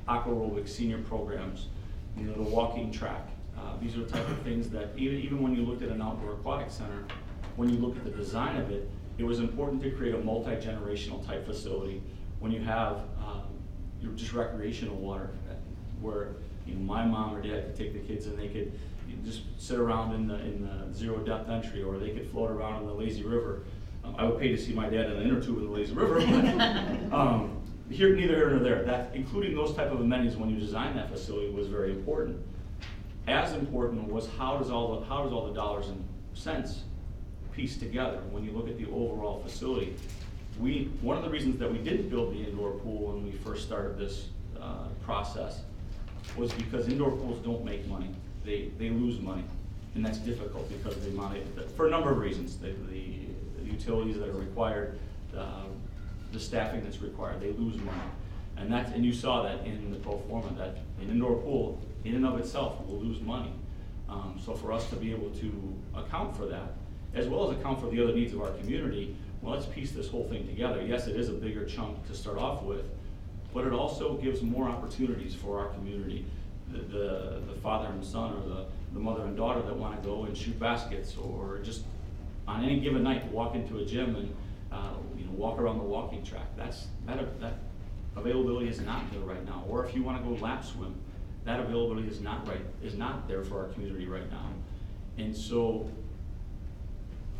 aquarobic senior programs, the walking track. These are the type of things that even when you looked at an outdoor aquatic center, when you look at the design of it, it was important to create a multi-generational type facility. When you have just recreational water, where my mom or dad could take the kids and they could just sit around in the zero depth entry, or they could float around in the lazy river. I would pay to see my dad in an inner tube in the lazy river, but neither here nor there. That including those type of amenities when you design that facility was very important. As important was how does all the dollars and cents piece together when you look at the overall facility. One of the reasons that we didn't build the indoor pool when we first started this process was because indoor pools don't make money. They lose money, and that's difficult because of the amount for a number of reasons. The utilities that are required, the staffing that's required, they lose money. And you saw that in the pro forma, that an indoor pool in and of itself will lose money. So for us to be able to account for that, as well as account for the other needs of our community, well, let's piece this whole thing together. Yes, it is a bigger chunk to start off with, but it also gives more opportunities for our community. The father and son, or the mother and daughter that want to go and shoot baskets, or just on any given night walk into a gym and walk around the walking track. That availability is not there right now. Or if you want to go lap swim, that availability is not there for our community right now. And so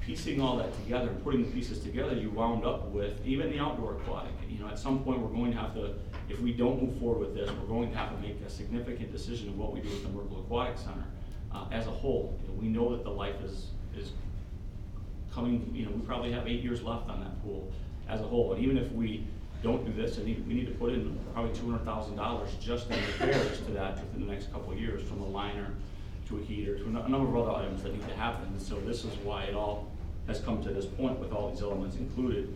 piecing all that together and putting the pieces together, you wound up with even the outdoor aquatic. At some point we're going to have to, if we don't move forward with this, we're going to have to make a significant decision of what we do with the Merkle Aquatic Center as a whole. We know that the life is coming, we probably have 8 years left on that pool as a whole. And even if we don't do this, and we need to put in probably $200,000 just in repairs to that within the next couple of years, from a liner to a heater to a number of other items that need to happen. And so this is why it all has come to this point with all these elements included,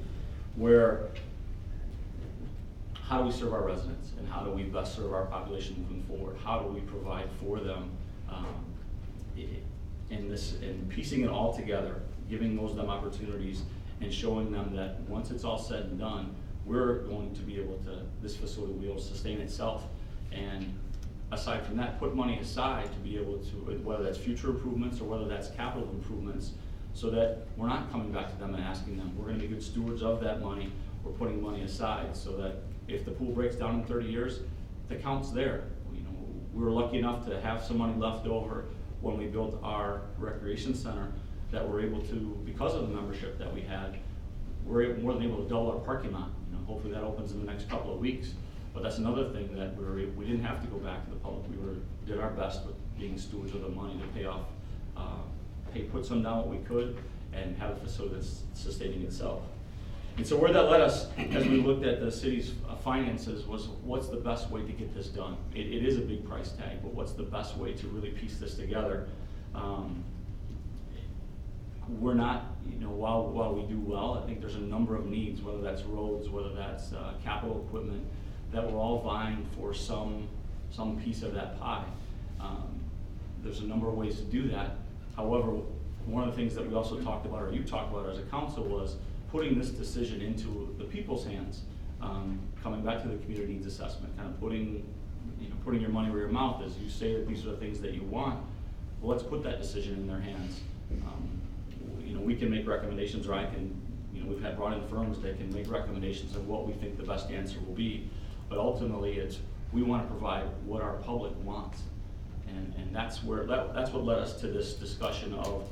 where how do we serve our residents, and how do we best serve our population moving forward? How do we provide for them and piecing it all together, giving them opportunities and showing them that once it's all said and done, we're going to be able to, this facility will be able to sustain itself. And aside from that, put money aside to be able to, whether that's future improvements or whether that's capital improvements, so that we're not coming back to them and asking them. We're gonna be good stewards of that money. We're putting money aside so that if the pool breaks down in 30 years, the count's there. You know, we were lucky enough to have some money left over when we built our recreation center that we're able to, because of the membership that we had, we're more than able to double our parking lot. You know, hopefully that opens in the next couple of weeks. But that's another thing that we didn't have to go back to the public. We did our best with being stewards of the money to pay off, put some down what we could, and have a facility that's sustaining itself. And so where that led us, as we looked at the city's finances, was what's the best way to get this done? It is a big price tag, but what's the best way to really piece this together? We're not, you know, while we do well, I think there's a number of needs, whether that's roads, whether that's capital equipment, that we're all vying for some piece of that pie. There's a number of ways to do that. However, one of the things that we also talked about, or you talked about as a council, was putting this decision into the people's hands. Coming back to the community needs assessment, kind of putting your money where your mouth is. You say that these are the things that you want. Well, let's put that decision in their hands. You know, we can make recommendations, or I can, you know, we've had brought in firms that can make recommendations of what we think the best answer will be. But ultimately, we want to provide what our public wants, and that's what led us to this discussion of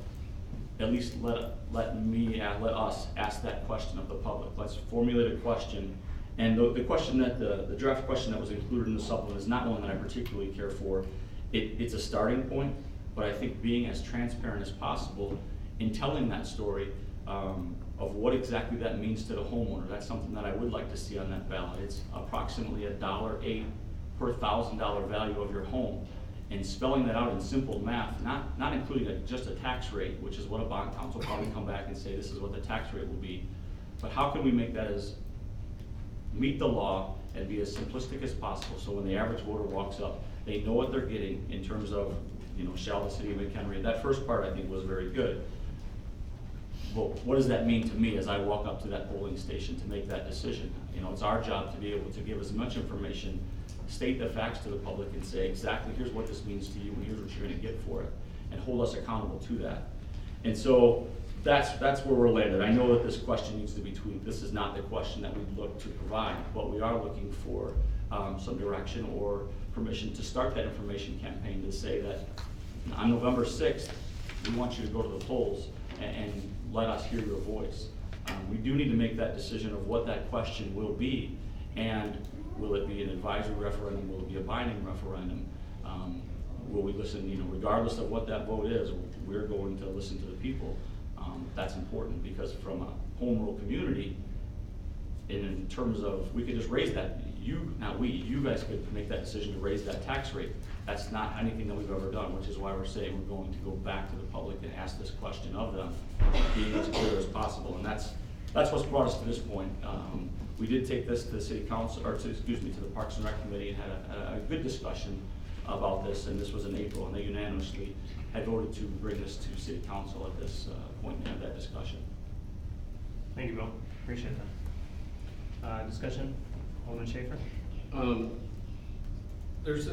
at least let us ask that question of the public. Let's formulate a question, and the question that the draft question that was included in the supplement is not one that I particularly care for. It's a starting point, but I think being as transparent as possible in telling that story of what exactly that means to the homeowner. That's something that I would like to see on that ballot. It's approximately $1.08 per $1,000 value of your home. And spelling that out in simple math, not including just a tax rate, which is what a bond council will probably come back and say this is what the tax rate will be. But how can we make that meet the law and be as simplistic as possible, so when the average voter walks up, they know what they're getting in terms of, you know, shall the city of McHenry. That first part I think was very good. Well, what does that mean to me as I walk up to that polling station to make that decision? You know, it's our job to be able to give as much information, state the facts to the public, and say exactly here's what this means to you and here's what you're going to get for it, and hold us accountable to that. And so that's where we're landed. I know that this question needs to be tweaked. This is not the question that we'd look to provide, but we are looking for some direction or permission to start that information campaign to say that on November 6th, we want you to go to the polls and let us hear your voice. We do need to make that decision of what that question will be, and will it be an advisory referendum? Will it be a binding referendum? Will we listen, you know, regardless of what that vote is, we're going to listen to the people. That's important, because from a home rule community, in terms of, we could just raise that, you guys could make that decision to raise that tax rate. That's not anything that we've ever done, which is why we're saying we're going to go back to the public and ask this question of them, being as clear as possible. And that's what's brought us to this point. We did take this to the city council, or to the Parks and Rec Committee, and had a good discussion about this, and this was in April, and they unanimously had voted to bring this to city council at this point and have that discussion. Thank you, Bill. Appreciate that. Discussion, Alderman Schaefer? There's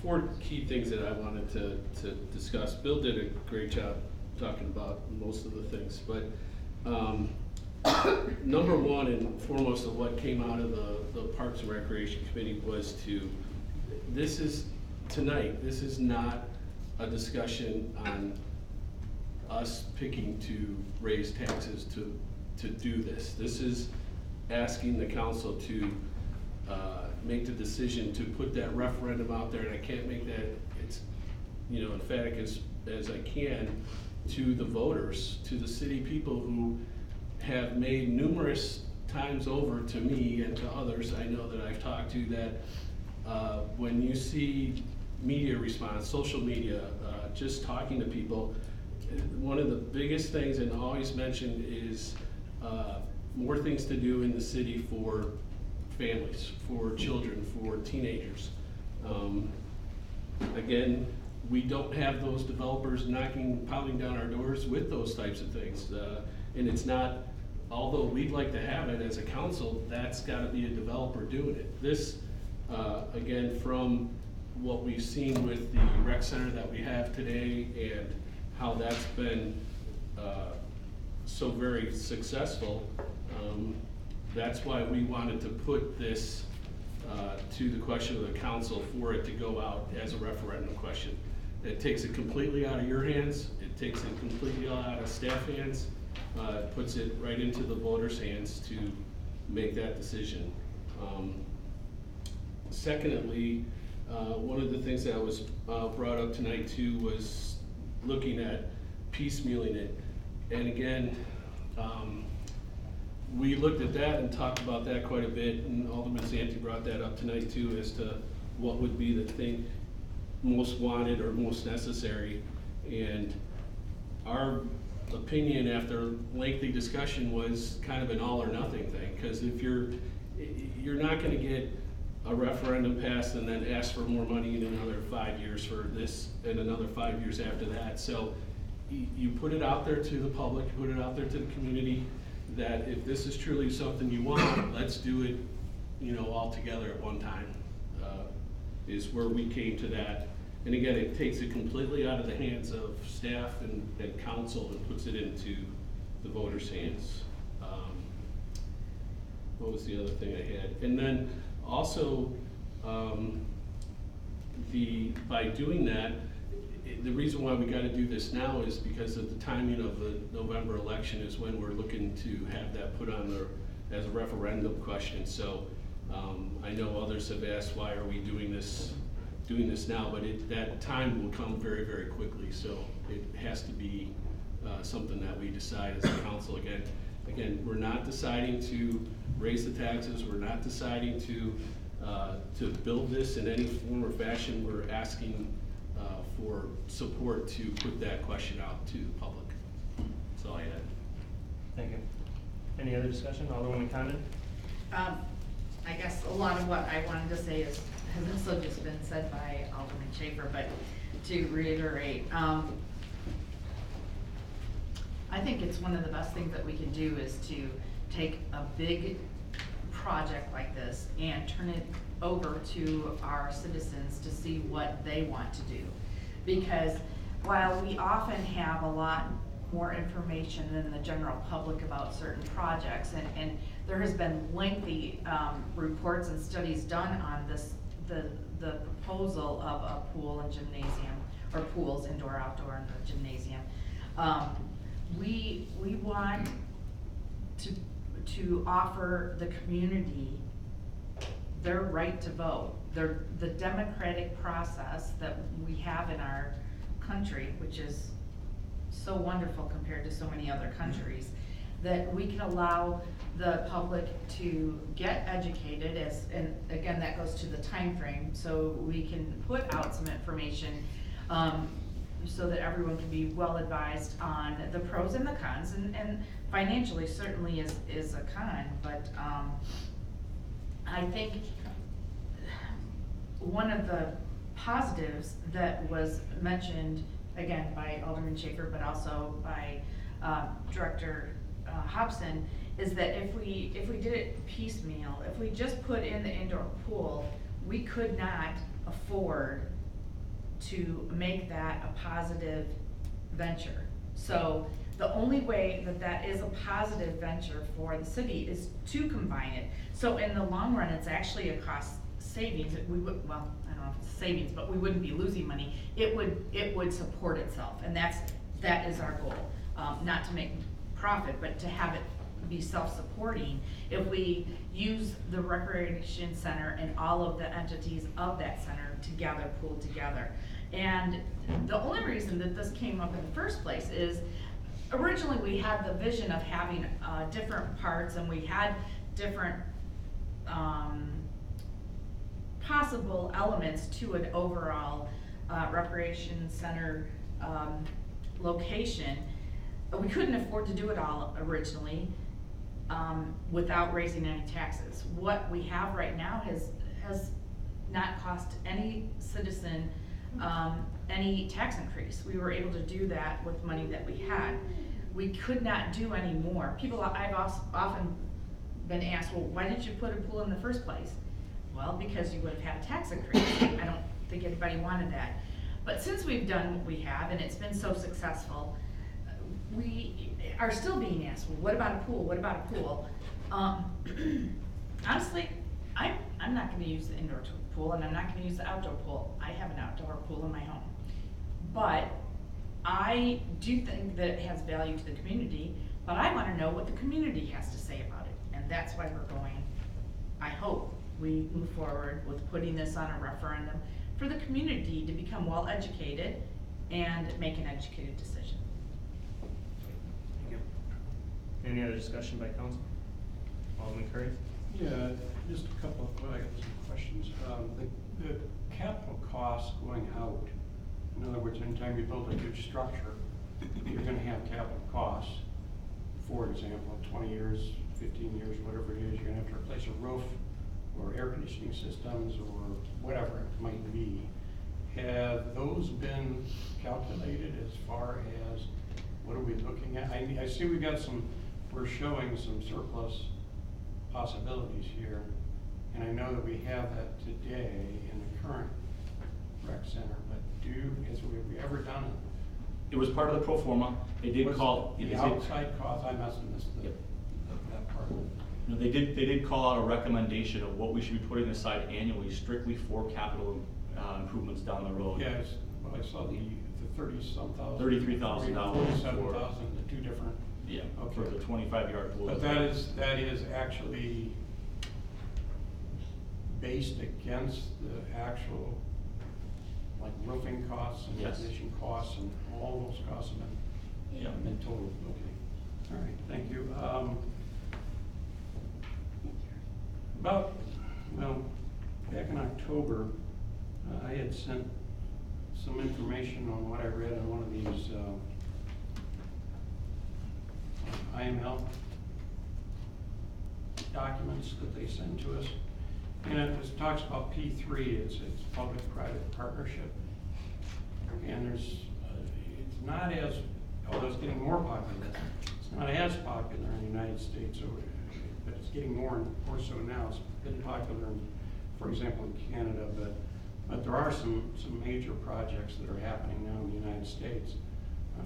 4 key things that I wanted to discuss. Bill did a great job talking about most of the things, but number one and foremost of what came out of the Parks and Recreation Committee was this is not a discussion on us picking to raise taxes to do this. This is asking the council to make the decision to put that referendum out there, and I can't make that emphatic as I can, to the voters, to the city people who have made numerous times over to me and to others I know that I've talked to that when you see media response, social media, just talking to people, one of the biggest things and always mentioned is more things to do in the city for families, for children, for teenagers. Again, we don't have those developers pounding down our doors with those types of things. And it's not, although we'd like to have it as a council, that's gotta be a developer doing it. This, again, from what we've seen with the rec center that we have today and how that's been so very successful, that's why we wanted to put this to the question of the council for it to go out as a referendum question. It takes it completely out of your hands, it takes it completely out of staff hands, it puts it right into the voters' hands to make that decision. Secondly, one of the things that was brought up tonight too was looking at piecemealing it. And again, we looked at that and talked about that quite a bit, and Alderman Santi brought that up tonight too as to what would be the thing most wanted or most necessary. And our opinion after lengthy discussion was kind of an all or nothing thing, because if you're not gonna get a referendum passed and then ask for more money in another 5 years for this and another 5 years after that. So you put it out there to the public, you put it out there to the community, that if this is truly something you want, let's do it, you know, all together at one time, is where we came to that. And again, it takes it completely out of the hands of staff and council and puts it into the voters' hands. What was the other thing I had? And then also, by doing that, the reason why we gotta do this now is because of the timing of the November election is when we're looking to have that put on there as a referendum question. So I know others have asked, why are we doing this now? But that time will come very, very quickly. So it has to be something that we decide as a council. Again, we're not deciding to raise the taxes. We're not deciding to build this in any form or fashion. We're asking for support to put that question out to the public. That's all I had. Thank you. Any other discussion? Alderwoman Condon? I guess a lot of what I wanted to say has also just been said by Alderman Schaefer, but to reiterate, I think it's one of the best things that we can do is to take a big project like this and turn it over to our citizens to see what they want to do. Because while we often have a lot more information than the general public about certain projects, and there has been lengthy reports and studies done on this, the proposal of a pool and gymnasium, or pools, indoor, outdoor, and the gymnasium. We want to offer the community their right to vote, the democratic process that we have in our country, which is so wonderful compared to so many other countries, that we can allow the public to get educated and again, that goes to the time frame, so we can put out some information so that everyone can be well advised on the pros and the cons, and financially certainly is a con, but I think one of the positives that was mentioned, again, by Alderman Schaefer, but also by Director Hobson, is that if we did it piecemeal, if we just put in the indoor pool, we could not afford to make that a positive venture. So the only way that is a positive venture for the city is to combine it. So in the long run, it's actually a cost savings. We would, well, I don't know if it's savings, but we wouldn't be losing money. It would support itself, and that is our goal. Not to make profit, but to have it be self-supporting. If we use the recreation center and all of the entities of that center together, pooled together. And the only reason that this came up in the first place is originally we had the vision of having different parts, and we had different, possible elements to an overall, recreation center, location. We couldn't afford to do it all originally, without raising any taxes. What we have right now has not cost any citizen, any tax increase. We were able to do that with money that we had. We could not do any more. I've often been asked, well, why didn't you put a pool in the first place? Well, because you would have had a tax increase. I don't think anybody wanted that. But since we've done what we have, and it's been so successful, we are still being asked, well, what about a pool? What about a pool? Honestly, I'm not gonna use the indoor pool, and I'm not gonna use the outdoor pool. I have an outdoor pool in my home. But I do think that it has value to the community, but I wanna know what the community has to say about it. And that's why we're going, I hope we move forward with putting this on a referendum for the community to become well-educated and make an educated decision. Thank you. Any other discussion by council? Alderman Curry? Yeah, just a couple of, well, I got some questions. The capital costs going out, in other words, anytime you build a new structure, you're gonna have capital costs. For example, 20 years, 15 years, whatever it is, you're gonna have to replace a roof or air conditioning systems or whatever it might be. Have those been calculated as far as what are we looking at? I see we're showing some surplus possibilities here, and I know that we have that today in the current rec center, but have we ever done it? It was part of the pro forma. They did call. The outside cost, I must have missed that part. No, they did call out a recommendation of what we should be putting aside annually strictly for capital improvements down the road. Yes, well, I saw the 30-some thousand. $33,000. $47,000, the two different. Yeah, okay. for the 25-yard pool. But that is actually based against the actual, like roofing costs and yes. ignition costs and all those costs have been total. Okay, all right, thank you. Back in October, I had sent some information on what I read on one of these IML documents that they send to us. And it talks about P3, it's public-private partnership. And it's not as, although it's getting more popular, it's not as popular in the United States, but it's getting more and more so now. It's been popular, for example, in Canada, but there are some major projects that are happening now in the United States.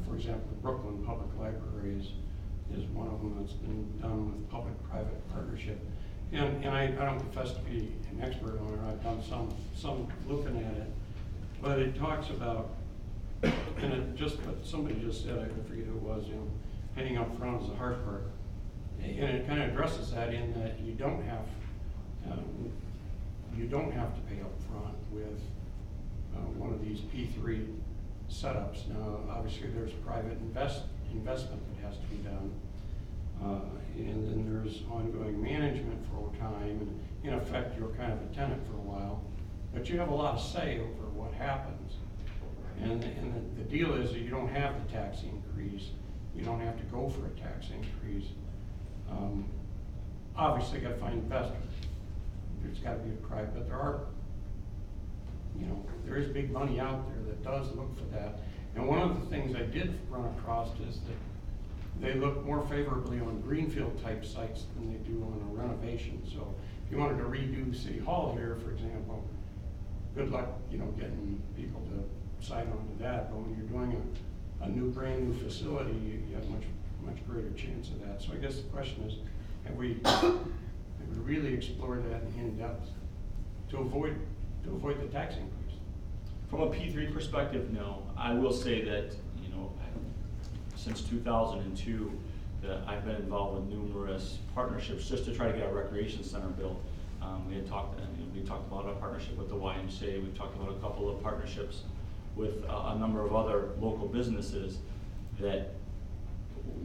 For example, the Brooklyn Public Library is one of them that's been done with public-private partnership. And I don't profess to be an expert on it. I've done some looking at it, but it talks about, and it just what somebody just said, I forget who it was, paying up front is the hard part, and it kind of addresses that in that you don't have to pay up front with one of these P3 setups. Now, obviously, there's private investment that has to be done. And then there's ongoing management for a time, and in effect, you're kind of a tenant for a while, but you have a lot of say over what happens. And the deal is that you don't have the tax increase, you don't have to go for a tax increase. Obviously, you got to find investors. There's got to be a private, but there is big money out there that does look for that. And one of the things I did run across is that they look more favorably on greenfield type sites than they do on a renovation. So if you wanted to redo City Hall here, for example, good luck, getting people to sign on to that. But when you're doing a new, brand new facility, you have much greater chance of that. So I guess the question is, have we really explored that in depth to avoid the tax increase? From a P3 perspective, no. I will say that, since 2002, that I've been involved with numerous partnerships just to try to get our recreation center built. We talked about a partnership with the YMCA. We've talked about a couple of partnerships with a number of other local businesses that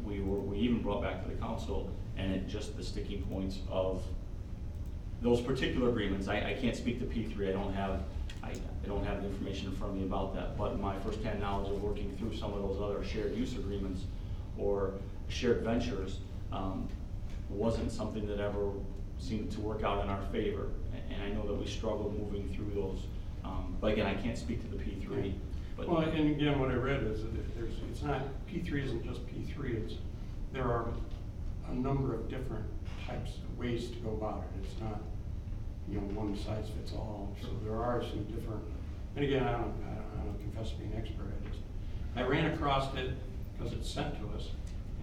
we even brought back to the council, and it just the sticking points of those particular agreements. I can't speak to P3, I don't have the information in front of me about that, but my firsthand knowledge of working through some of those other shared use agreements or shared ventures wasn't something that ever seemed to work out in our favor. And I know that we struggled moving through those, but again, I can't speak to the P3. But Well, and again, what I read is that it's not, P3 isn't just P3, there are a number of different types of ways to go about it. It's not, one size fits all. So there are some different, and again, I don't confess to being an expert. I ran across it because it's sent to us,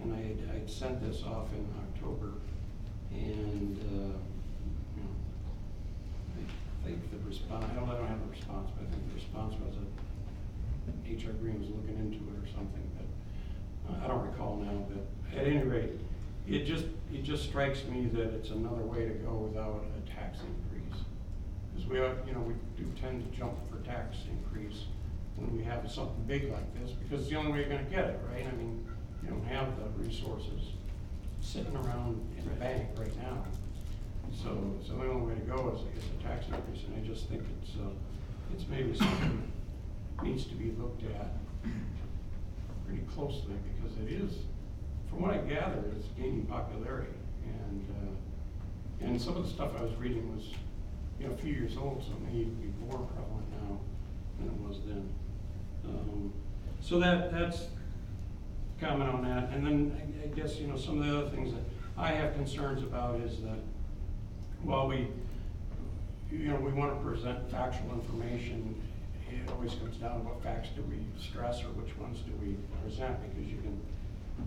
and I'd sent this off in October, and I think the response, I don't have a response, but I think the response was that HR Green was looking into it or something, but I don't recall now. But at any rate, it just strikes me that it's another way to go without a tax increase, because we do tend to jump for tax increase when we have something big like this, because it's the only way you're going to get it, right? I mean, you don't have the resources sitting around in the bank right now. So the only way to go is a tax increase, and I just think it's maybe something that needs to be looked at pretty closely, because it is, from what I gather, it's gaining popularity, and some of the stuff I was reading was a few years old, so it may even be more prevalent now than it was then. So that's comment on that, and then I guess some of the other things that I have concerns about is that while we want to present factual information, it always comes down to what facts do we stress or which ones do we present, because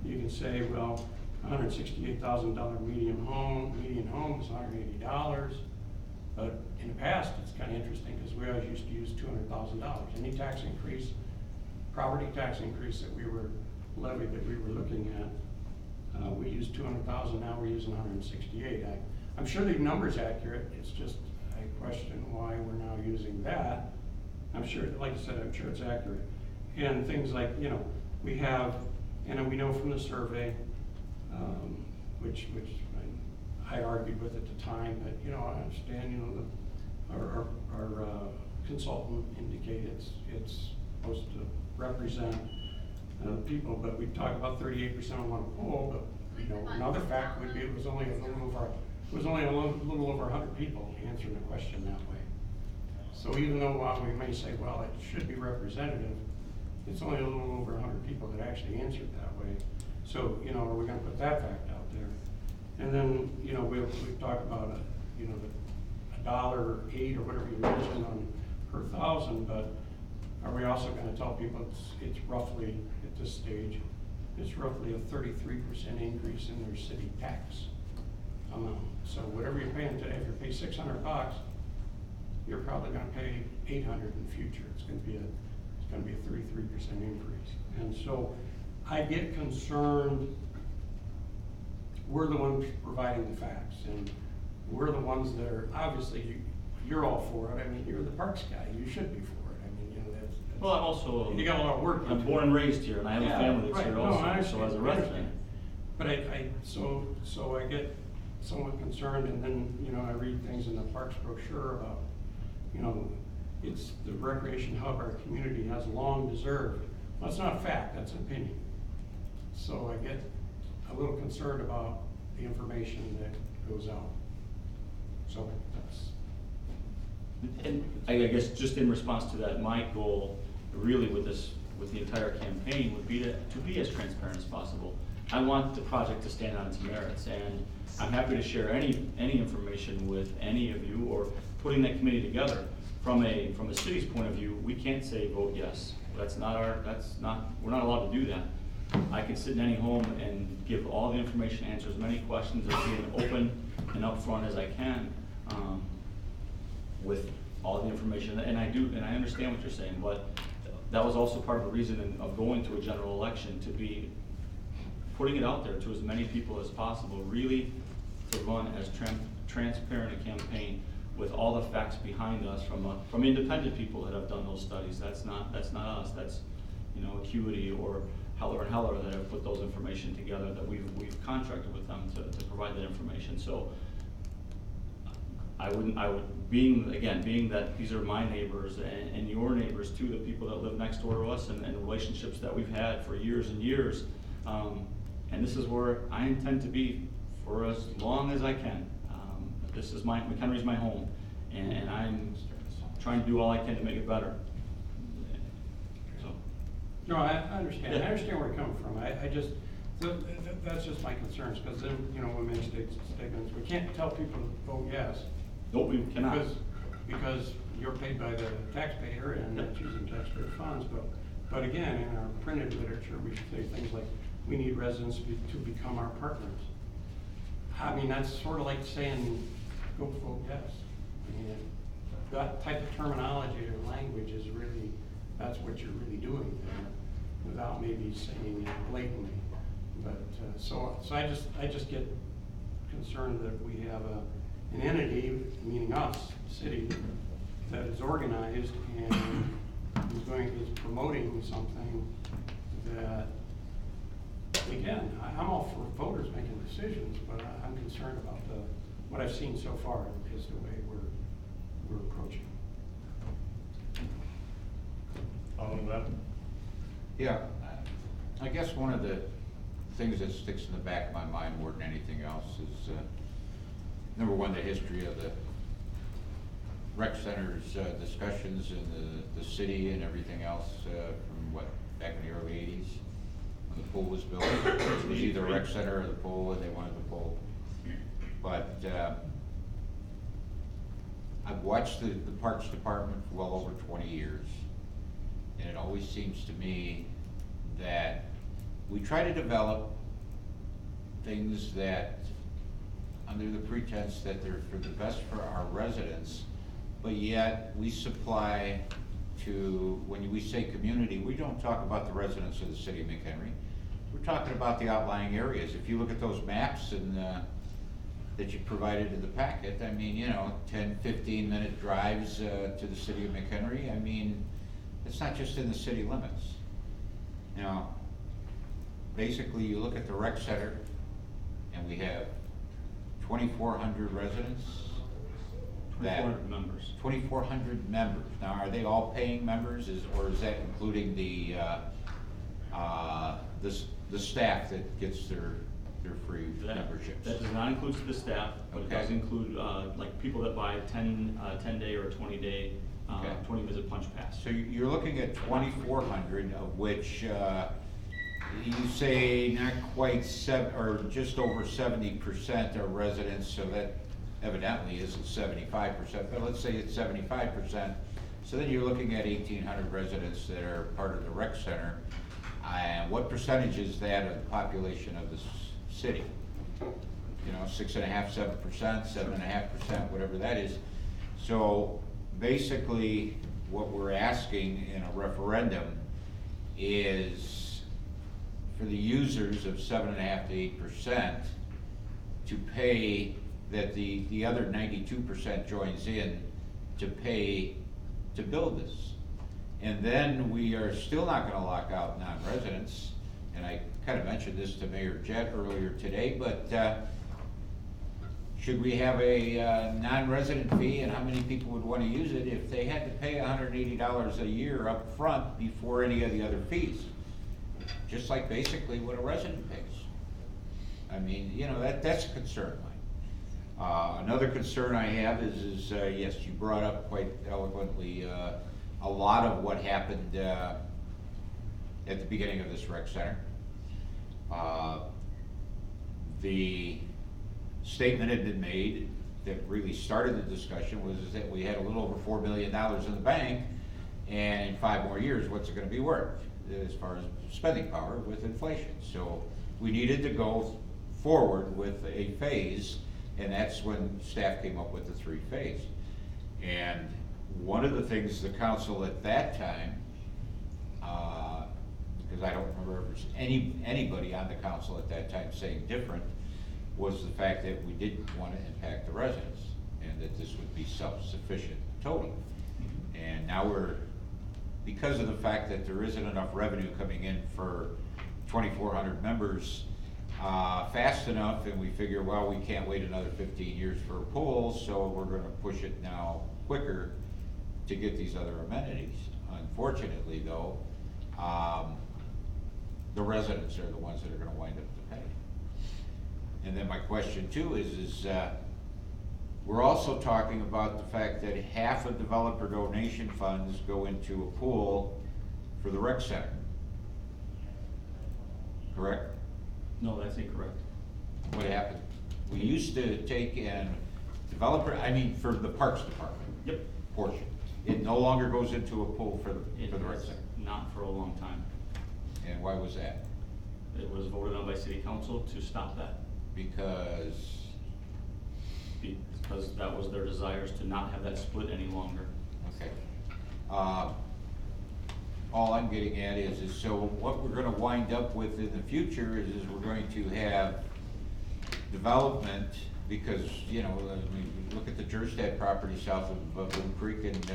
you can say, well, $168,000 median home is $180, but in the past it's kind of interesting because we always used to use $200,000. Any tax increase, property tax increase that we were levied, that we were looking at, we used $200,000. Now we're using $168,000. I'm sure the number's accurate. It's just I question why we're now using that. I'm sure, like I said, I'm sure it's accurate. And things like we have, and we know from the survey, which I argued with at the time, but I understand our consultant indicated it's supposed to represent people, but we talk about 38% on a poll. But another fact would be it was only a little over 100 people answering the question that way. So even though while we may say, well, it should be representative, it's only a little over 100 people that actually answered that way. So are we going to put that fact out there? And then we've talked about the $1.08 or whatever you mentioned on per thousand, but are we also going to tell people it's roughly at this stage, it's roughly a 33% increase in their city tax amount. So whatever you're paying today, if you pay $600, you're probably going to pay $800 in the future. It's going to be a 33% increase. And so I get concerned. We're the ones providing the facts, and we're the ones that are obviously you're all for it. I mean, you're the parks guy. You should be for it. I mean, that's well, I'm also you got a lot of work. I'm born and raised here, and I have a family that's here also. No, so as a resident, but so I get somewhat concerned, and then I read things in the parks brochure about it's the recreation hub our community has long deserved. Well, that's not a fact. That's an opinion. So I get a little concerned about the information that goes out. So that's. and I guess just in response to that, my goal really with the entire campaign would be to be as transparent as possible. I want the project to stand on its merits, and I'm happy to share any information with any of you, or putting that committee together. From a city's point of view, we can't say vote yes. We're not allowed to do that. I can sit in any home and give all the information, answer as many questions, as being open and upfront as I can with all the information. And I understand what you're saying, but that was also part of the reason of going to a general election, to be putting it out there to as many people as possible, really to run as transparent a campaign with all the facts behind us from independent people that have done those studies. That's not us. That's Acuity or Heller and Heller that have put those information together, that we've contracted with them to provide that information. So I would, being that these are my neighbors and your neighbors too, the people that live next door to us, and relationships that we've had for years and years. And this is where I intend to be for as long as I can. This is McHenry's my home, and I'm trying to do all I can to make it better. So. No, I understand. Yeah. I understand where you're coming from. I just, that's just my concerns, because then, you know, we make statements. We can't tell people to vote yes. Nope, we cannot. Because you're paid by the taxpayer and not using taxpayer funds. But again, in our printed literature, we should say things like, we need residents to become our partners. I mean, that's sort of like saying, go vote yes. I mean, that type of terminology or language is really, that's what you're really doing there, without maybe saying it blatantly. But, so I just get concerned that we have an entity, meaning us, city, that is organized and is promoting something that, again, I'm all for voters making decisions, but I'm concerned about what I've seen so far is the way we're approaching. Following that? Yeah, I guess one of the things that sticks in the back of my mind more than anything else is, number one, the history of the rec center's discussions in the city and everything else from back in the early 80s when the pool was built. It was either a rec center or the pool, and they wanted the pool. But I've watched the Parks Department for well over 20 years, and it always seems to me that we try to develop things that, under the pretense that they're for the best for our residents, but yet we supply to, when we say community, we don't talk about the residents of the city of McHenry. We're talking about the outlying areas. If you look at those maps and that you provided in the packet, I mean, you know, 10, 15-minute drives to the city of McHenry. I mean, it's not just in the city limits. Now, basically, you look at the rec center, and we have 2,400 residents. 2,400 members. 2,400 members. Now, are they all paying members, or is that including the staff that gets their free memberships? That does not include the staff, but Okay. it does include like people that buy 10-day or 20-day, 20-visit punch pass. So you're looking at 2,400, of which you say not quite or just over 70% are residents, so that evidently isn't 75%, but let's say it's 75%. So then you're looking at 1,800 residents that are part of the rec center. And what percentage is that of the population of the city? You know, 6.5%, 7%, 7.5%, whatever that is. So basically, what we're asking in a referendum is for the users of 7.5% to 8% to pay, that the other 92% joins in to pay to build this. And then we are still not gonna lock out non-residents. And I kind of mentioned this to Mayor Jett earlier today, but should we have a non-resident fee, and how many people would want to use it if they had to pay $180 a year up front before any of the other fees? Just like basically what a resident pays. I mean, you know, that's a concern of mine. Another concern I have is yes, you brought up quite eloquently a lot of what happened at the beginning of this rec center. The statement had been made that really started the discussion was that we had a little over $4 million in the bank, and in 5 more years, what's it going to be worth as far as spending power with inflation? So we needed to go forward with a phase, and that's when staff came up with the 3-phase. And one of the things the council at that time, because I don't remember if anybody on the council at that time saying different, was the fact that we didn't want to impact the residents and that this would be self-sufficient totally. And now because of the fact that there isn't enough revenue coming in for 2,400 members fast enough, and we figure, well, we can't wait another 15 years for a pool, so we're gonna push it now quicker to get these other amenities. Unfortunately, though, the residents are the ones that are gonna wind up to pay. And then my question too is we're also talking about the fact that half of developer donation funds go into a pool for the rec center. Correct? No, that's incorrect. What happened? We used to take in developer, I mean, for the Parks Department. Yep. Portion. It no longer goes into a pool for the rec center. Not for a long time. And why was that? It was voted on by city council to stop that. Because that was their desires to not have that split any longer. Okay. All I'm getting at is so what we're gonna wind up with in the future is we're going to have development, because, you know, I mean, look at the Jerstad property south of Blue Creek, and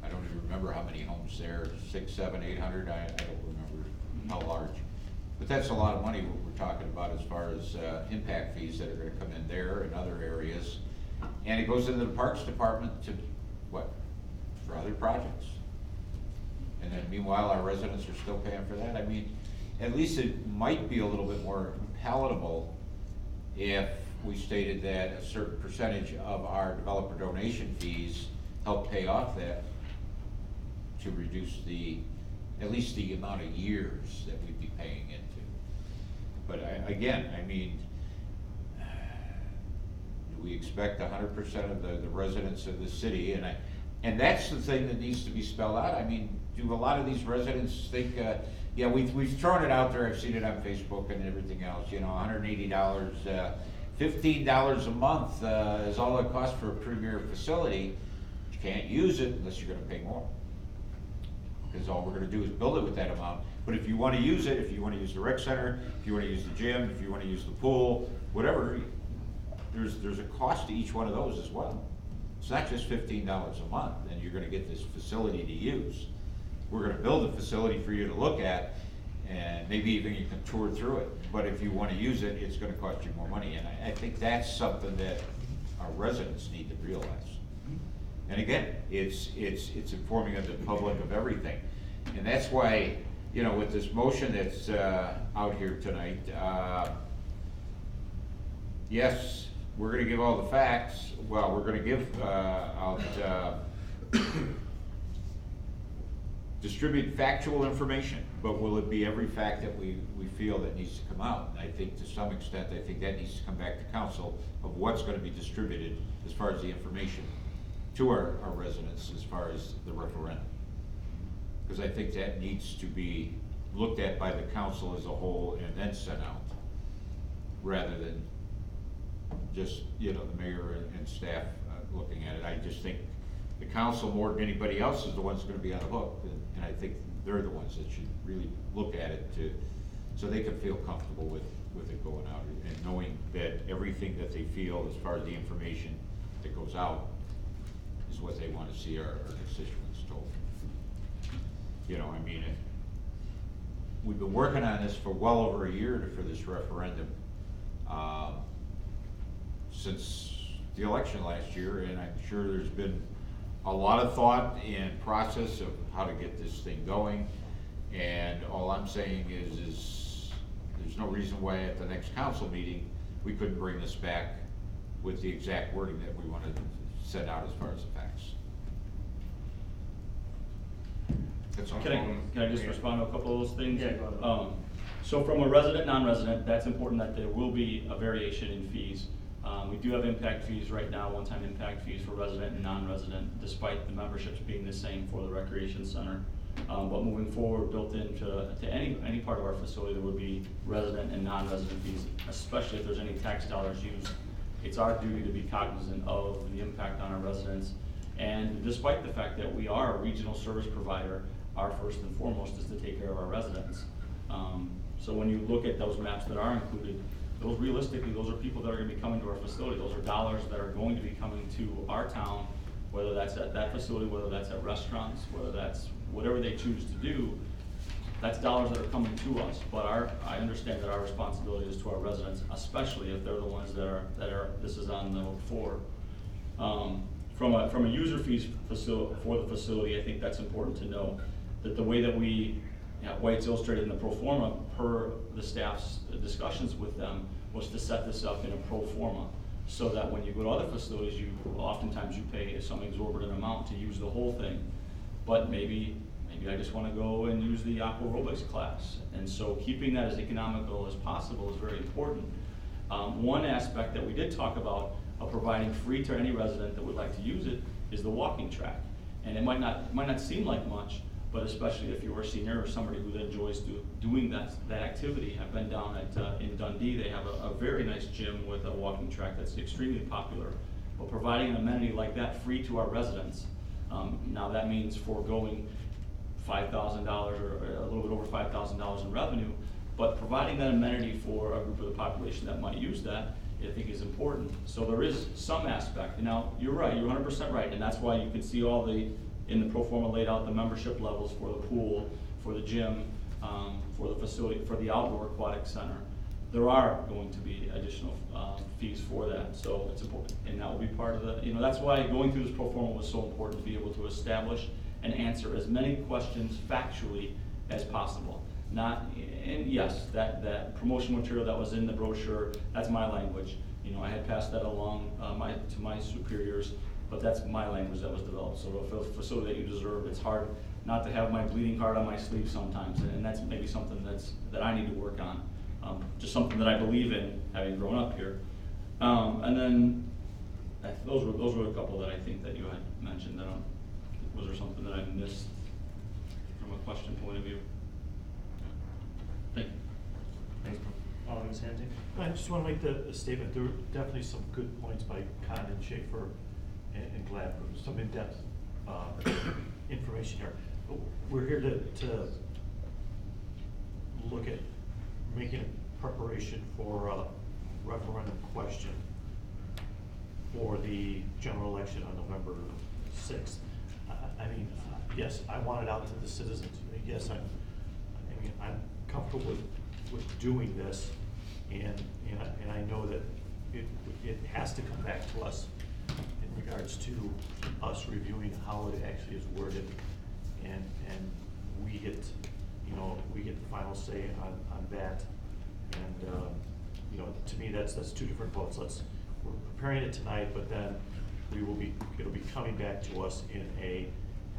I don't even remember how many homes there, 600, 700, 800, I don't remember how large. But that's a lot of money what we're talking about as far as impact fees that are gonna come in there and other areas. And it goes into the Parks Department to, what, for other projects. And then meanwhile, our residents are still paying for that. I mean, at least it might be a little bit more palatable if we stated that a certain percentage of our developer donation fees help pay off that, to reduce at least the amount of years that we'd be paying into. But again, I mean, do we expect 100% of the residents of the city? And that's the thing that needs to be spelled out. I mean, do a lot of these residents think, yeah, we've thrown it out there, I've seen it on Facebook and everything else, you know, $180, $15 a month is all it costs for a premier facility. You can't use it unless you're gonna pay more. Because all we're gonna do is build it with that amount. But if you wanna use it, if you wanna use the rec center, if you wanna use the gym, if you wanna use the pool, whatever, there's a cost to each one of those as well. It's not just $15 a month, and you're gonna get this facility to use. We're gonna build a facility for you to look at, and maybe even you can tour through it. But if you wanna use it, it's gonna cost you more money, and I think that's something that our residents need to realize. And again, it's informing of the public of everything. And that's why, you know, with this motion that's out here tonight, yes, we're gonna give all the facts. Well, we're gonna give out distribute factual information, but will it be every fact that we feel that needs to come out? And I think to some extent, I think that needs to come back to council of what's gonna be distributed as far as the information to our residents as far as the referendum. Because I think that needs to be looked at by the council as a whole and then sent out, rather than just, you know, the mayor and staff looking at it. I just think the council, more than anybody else, is the ones gonna be on the hook, and I think they're the ones that should really look at it so they can feel comfortable with it going out, and knowing that everything that they feel as far as the information that goes out is what they wanna see our constituents told. You know, I mean, we've been working on this for well over a year for this referendum, since the election last year, and I'm sure there's been a lot of thought and process of how to get this thing going. And all I'm saying is there's no reason why at the next council meeting we couldn't bring this back with the exact wording that we want to send out as far as the facts. That's all. Can I just respond to a couple of those things? Yeah, go ahead. So from a resident, non-resident, that's important that there will be a variation in fees. We do have impact fees right now, one-time impact fees for resident and non-resident, despite the memberships being the same for the recreation center. But moving forward, built into any part of our facility, there would be resident and non-resident fees, especially if there's any tax dollars used. It's our duty to be cognizant of the impact on our residents. And despite the fact that we are a regional service provider, our first and foremost is to take care of our residents. So when you look at those maps that are included, those realistically, those are people that are gonna be coming to our facility. Those are dollars that are going to be coming to our town, whether that's at that facility, whether that's at restaurants, whether that's whatever they choose to do. That's dollars that are coming to us, but I understand that our responsibility is to our residents, especially if they're the ones this is on the hook for. From a user fees for the facility, I think that's important to know that the way that why it's illustrated in the pro forma per the staff's discussions with them was to set this up in a pro forma, so that when you go to other facilities, oftentimes you pay some exorbitant amount to use the whole thing, but maybe I just want to go and use the aqua aerobics class, and so keeping that as economical as possible is very important. One aspect that we did talk about of providing free to any resident that would like to use it is the walking track, and it might not seem like much, but especially if you're a senior or somebody who enjoys doing that activity. I've been down in Dundee. They have a very nice gym with a walking track that's extremely popular. But providing an amenity like that free to our residents, now that means foregoing $5,000 or a little bit over $5,000 in revenue, but providing that amenity for a group of the population that might use that, I think is important. So there is some aspect. Now, you're right, you're 100% right, and that's why you can see in the pro forma laid out the membership levels for the pool, for the gym, for the facility, for the outdoor aquatic center. There are going to be additional fees for that, so it's important, and that will be part of that's why going through this pro forma was so important, to be able to establish and answer as many questions factually as possible. And yes, that promotional material that was in the brochure, that's my language. I had passed that along to my superiors, but that's my language that was developed. So for a facility that you deserve, it's hard not to have my bleeding heart on my sleeve sometimes, and that's maybe something that I need to work on. Just something that I believe in, having grown up here. And then those were a couple that I think that you had mentioned. Was there something that I missed from a question point of view? Thank you. Thanks, Alderman Santi. I just want to make the statement. There were definitely some good points by Con and Schaefer and Glad, some in-depth information here. But we're here to look at making a preparation for a referendum question for the general election on November 6th. Yes, I want it out to the citizens. Yes, I'm comfortable with doing this, and I know that it has to come back to us in regards to us reviewing how it actually is worded, and we get the final say on that. And to me, that's two different votes. We're preparing it tonight, but then it'll be coming back to us in a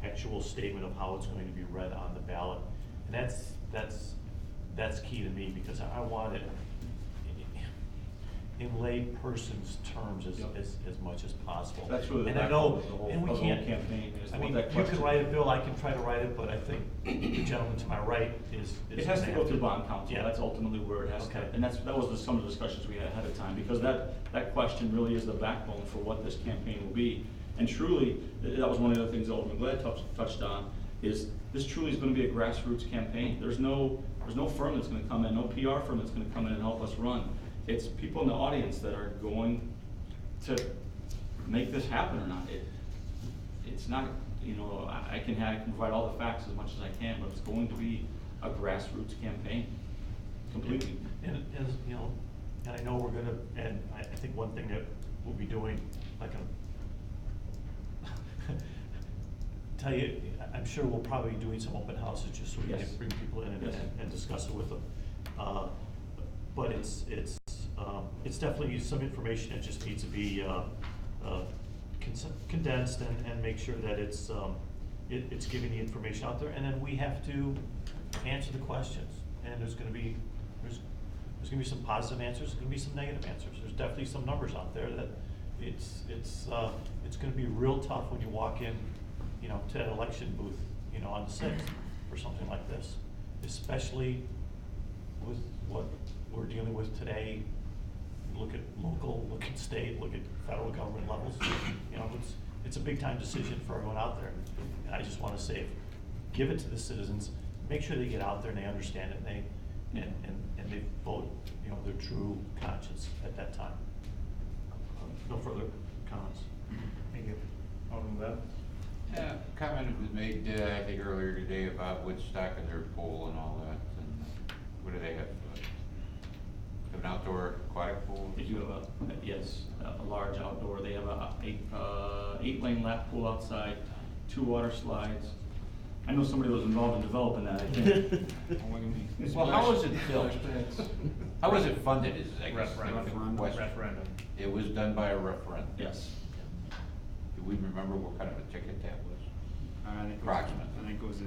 actual statement of how it's going to be read on the ballot, and that's key to me, because I want it in lay person's terms as much as possible. That's really and I know, the whole, and we the can't. whole campaign is I mean, that you question. can write a bill. I can try to write it, but I think the gentleman to my right is. It has to go through bond council. Yeah. That's ultimately where it has to. And that was some of the discussions we had ahead of time, because that question really is the backbone for what this campaign will be. And truly, that was one of the other things Alderman Glad touched on, is this truly is going to be a grassroots campaign. There's no firm that's going to come in, no PR firm that's going to come in and help us run. It's people in the audience that are going to make this happen or not. It's not, I can provide all the facts as much as I can, but it's going to be a grassroots campaign, completely. And I know we're gonna, and I think one thing that we'll be doing, tell you, I'm sure we'll probably be doing some open houses just so we can bring people in and discuss it with them. But it's definitely some information that just needs to be condensed and make sure that it's giving the information out there, and then we have to answer the questions. And there's gonna be some positive answers, there's gonna be some negative answers. There's definitely some numbers out there that it's gonna be real tough when you walk in, to an election booth, on the 6th for something like this, especially with what we're dealing with today. Look at local, look at state, look at federal government levels. It's a big time decision for everyone out there. And I just want to say, give it to the citizens, make sure they get out there and they understand it, and they vote, their true conscience at that time. No further comments. Thank you. Alderman Webb? comment was made, I think earlier today about Woodstock and their pool and all that, and what do they have? An outdoor aquatic pool? They do have yes, a large outdoor, they have a 8-lane lap pool outside, 2 water slides. I know somebody was involved in developing that, I think. Well, how was it built? How was it funded, is I guess the question. Referendum. It was done by a referendum? Yes. Do we remember what kind of a ticket that was? I think Approximate. I think it was a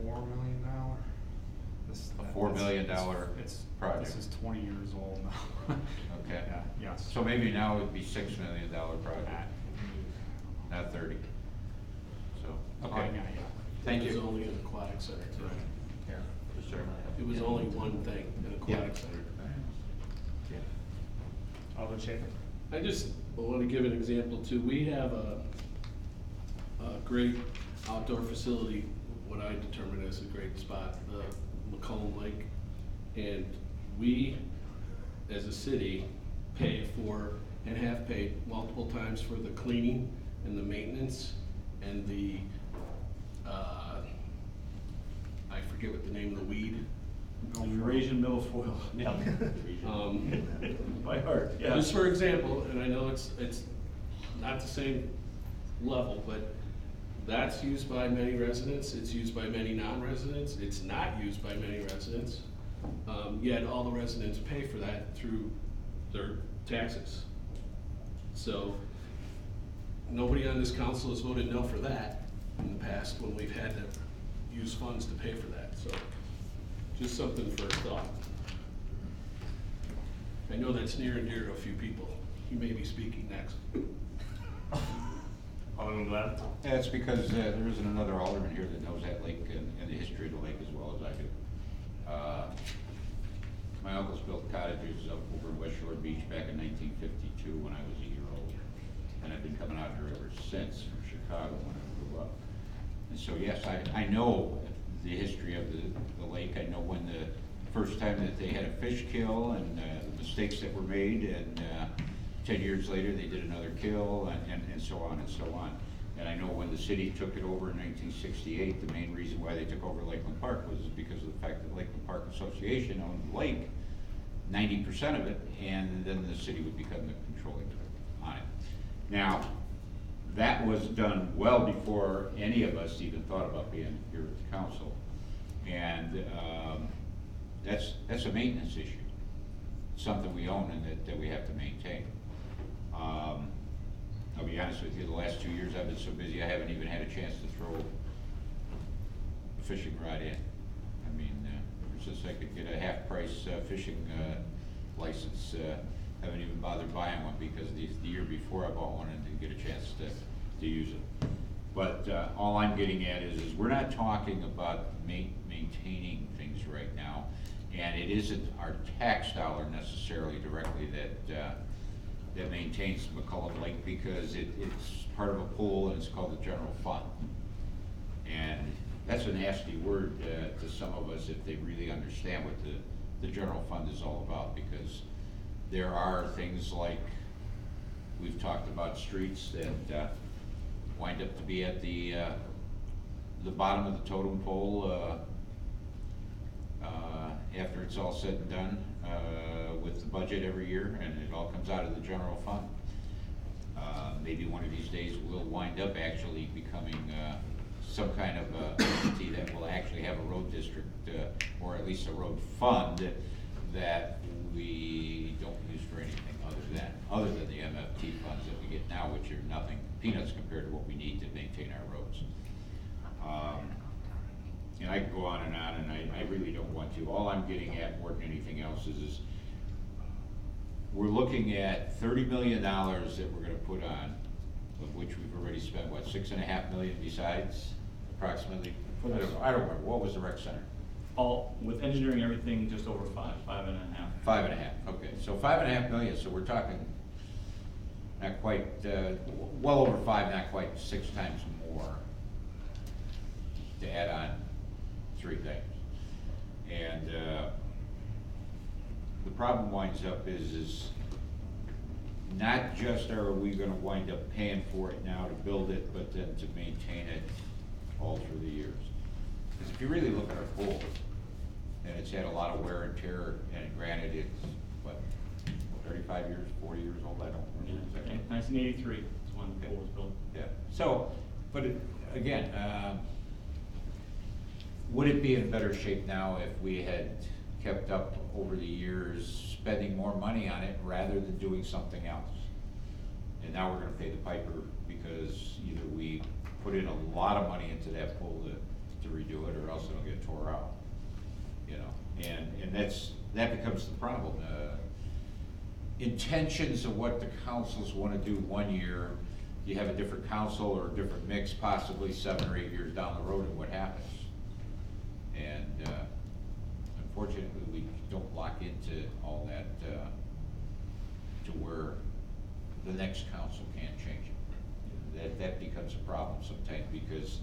$4 million. A $4 million project. This is 20 years old now. Okay. Yeah, yes. So maybe now it would be $6 million project, not 30. So, okay. Yeah. Thank It was you. only an aquatic center, correct? Yeah. Sure. It was only one thing, an aquatic center. Alderman Schaefer. I just want to give an example too. We have a great outdoor facility, what I determine as a great spot, the McComb Lake. And we, as a city, pay for, and have paid multiple times for the cleaning and the maintenance and the, I forget what the name of the weed. Eurasian milfoil. Yeah. By heart, yeah. Just for example, and I know it's not the same level, but that's used by many residents, it's used by many non-residents, it's not used by many residents, yet all the residents pay for that through their taxes. So, nobody on this council has voted no for that in the past when we've had to use funds to pay for that, so just something for thought. I know that's near and dear to a few people. You may be speaking next. Alderman Glad? Yeah, it's because there isn't another alderman here that knows that lake and the history of the lake as well as I do. My uncles built cottages up over in West Shore Beach back in 1952 when I was a year old. And I've been coming out here ever since from Chicago when I grew up. And so yes, I know the history of the lake. I know when the first time that they had a fish kill and the mistakes that were made, and 10 years later they did another kill, and so on and so on. And I know when the city took it over in 1968, the main reason why they took over Lakeland Park was because of the fact that Lakeland Park Association owned the lake, 90% of it, and then the city would become the controlling on it. Now, that was done well before any of us even thought about being here at the council. And that's a maintenance issue, something we own and that we have to maintain. I'll be honest with you, the last 2 years I've been so busy I haven't even had a chance to throw a fishing rod in. I mean, ever since I could get a half-price fishing license, haven't even bothered buying one because the year before I bought one and didn't get a chance to use it. But all I'm getting at is we're not talking about maintaining things right now, and it isn't our tax dollar necessarily directly that maintains McCullough Lake, because it's part of a pool and it's called the general fund. And that's a nasty word to some of us if they really understand what the general fund is all about, because there are things like we've talked about, streets that wind up to be at the bottom of the totem pole after it's all said and done with the budget every year, and it all comes out of the general fund. Maybe one of these days we'll wind up actually becoming some kind of entity that will actually have a road district or at least a road fund that we don't use for anything other than the MFT funds that we get now, which are nothing, peanuts compared to what we need to maintain our roads. And I can go on, and I really don't want to. All I'm getting at more than anything else is we're looking at $30 million that we're going to put on, of which we've already spent, what, $6.5 million besides, approximately? I don't remember. What was the rec center? All, with engineering and everything, just over 5.5. 5.5, okay. So $5.5 million, so we're talking not quite, well over 5, not quite 6 times more to add on 3 things. And the problem winds up is not just are we gonna wind up paying for it now to build it, but then to maintain it all through the years. Because if you really look at our pool, and it's had a lot of wear and tear, and granted, it's, what, 35 years, 40 years old, I don't remember exactly. 1983 is when the pool was built. Yeah, so, but again, would it be in better shape now if we had kept up over the years, spending more money on it rather than doing something else? And now we're gonna pay the piper because either we put in a lot of money into that pool to redo it, or else it'll get tore out, you know? And that becomes the problem. Intentions of what the councils wanna do one year, you have a different council or a different mix possibly 7 or 8 years down the road, and what happens? And unfortunately, we don't lock into all that to where the next council can't change it. That becomes a problem sometimes, because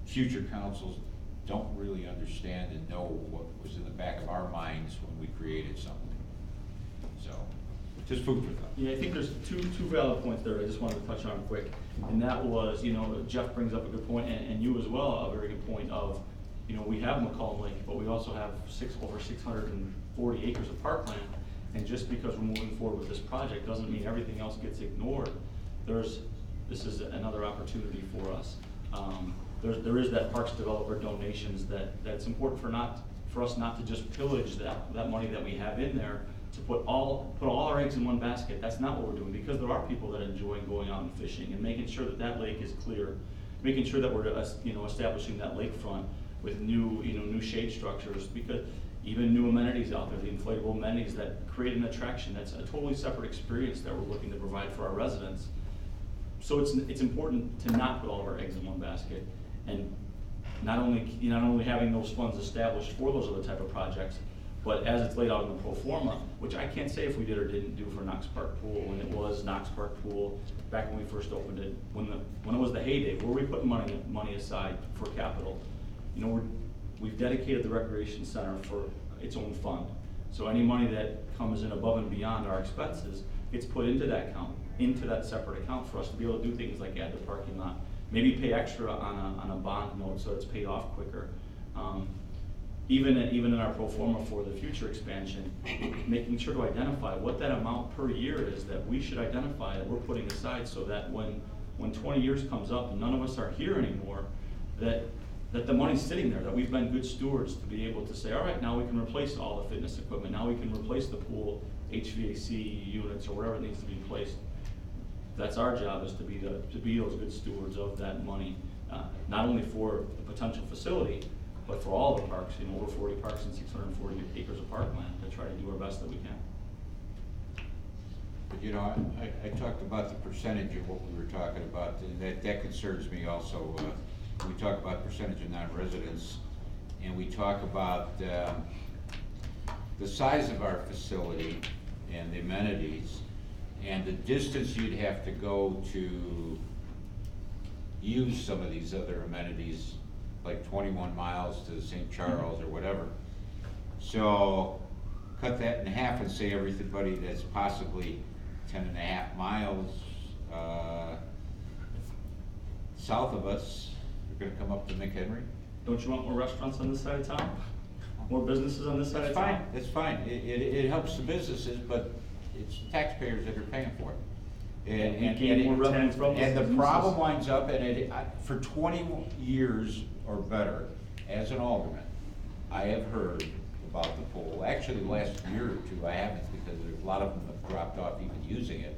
future councils don't really understand and know what was in the back of our minds when we created something. So, just food for thought. Yeah, I think there's two valid points there I just wanted to touch on quick. And that was, you know, Jeff brings up a good point, and you as well, a very good point of, you know, we have McCall Lake, but we also have over 640 acres of parkland. And just because we're moving forward with this project doesn't mean everything else gets ignored. This is another opportunity for us. There is that parks developer donations that's important for us not to just pillage that money that we have in there to put all our eggs in one basket. That's not what we're doing, because there are people that enjoy going out and fishing and making sure that lake is clear, making sure that we're establishing that lakefront with new shade structures, because even new amenities out there, the inflatable amenities that create an attraction. That's a totally separate experience that we're looking to provide for our residents. So it's important to not put all of our eggs in one basket, and not only having those funds established for those other type of projects, but as it's laid out in the pro forma, which I can't say if we did or didn't do for Knox Park Pool when it was Knox Park Pool back when we first opened it, when it was the heyday, where we put money aside for capital. You know, we've dedicated the recreation center for its own fund. So any money that comes in above and beyond our expenses gets put into that account, into that separate account, for us to be able to do things like add the parking lot, maybe pay extra on a bond note so it's paid off quicker. Even in our pro forma for the future expansion, making sure to identify what that amount per year is that we should identify that we're putting aside, so that when 20 years comes up and none of us are here anymore, that the money's sitting there, that we've been good stewards to be able to say, all right, now we can replace all the fitness equipment, now we can replace the pool HVAC units or whatever needs to be replaced. That's our job, is to be those good stewards of that money, not only for the potential facility, but for all the parks, over 40 parks and 640 acres of parkland, to try to do our best that we can. But I talked about the percentage of what we were talking about, and that concerns me also. We talk about percentage of non-residents, and we talk about the size of our facility and the amenities, and the distance you'd have to go to use some of these other amenities, like 21 miles to St. Charles or whatever. So cut that in half and say everybody that's possibly 10.5 miles south of us are gonna come up to McHenry. Don't you want more restaurants on this side of town? More businesses on this side of town? That's fine. It helps the businesses, but it's taxpayers that are paying for it. And the problem winds up, and for 20 years or better, as an alderman, I have heard about the pool. Actually, the last year or two I haven't, because a lot of them have dropped off even using it.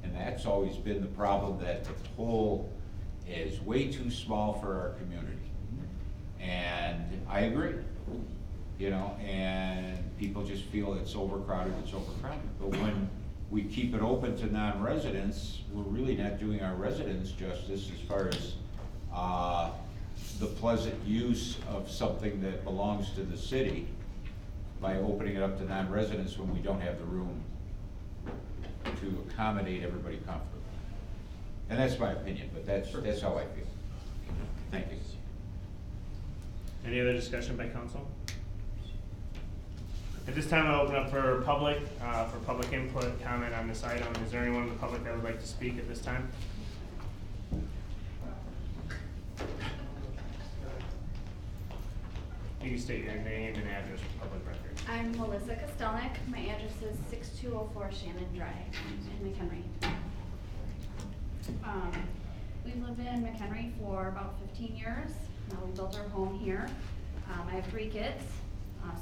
And that's always been the problem, that the pool is way too small for our community. And I agree, and people just feel it's overcrowded. But when we keep it open to non-residents, we're really not doing our residents justice as far as the pleasant use of something that belongs to the city by opening it up to non-residents when we don't have the room to accommodate everybody comfortably. And that's my opinion, but that's how I feel. Thank you. Any other discussion by council? At this time, I'll open up for public input, comment on this item. Is there anyone in the public that would like to speak at this time? You can state your name and address for public record. I'm Melissa Kostelnik. My address is 6204 Shannon Drive in McHenry. We've lived in McHenry for about 15 years. Now we built our home here. I have 3 kids,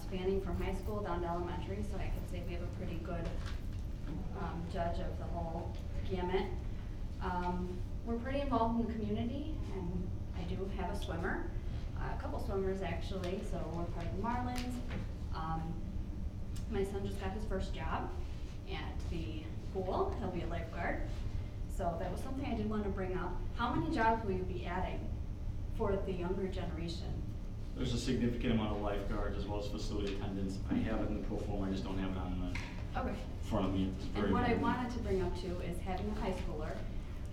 spanning from high school down to elementary, so I could say we have a pretty good judge of the whole gamut. We're pretty involved in the community, and I do have a swimmer. A couple swimmers actually, so we're part of the Marlins. My son just got his first job at the pool. He'll be a lifeguard. So that was something I did want to bring up. How many jobs will you be adding for the younger generation? There's a significant amount of lifeguards as well as facility attendants. I have it in the pro forma, I just don't have it on the front of me. It's very And what I limited. wanted to bring up too is having a high schooler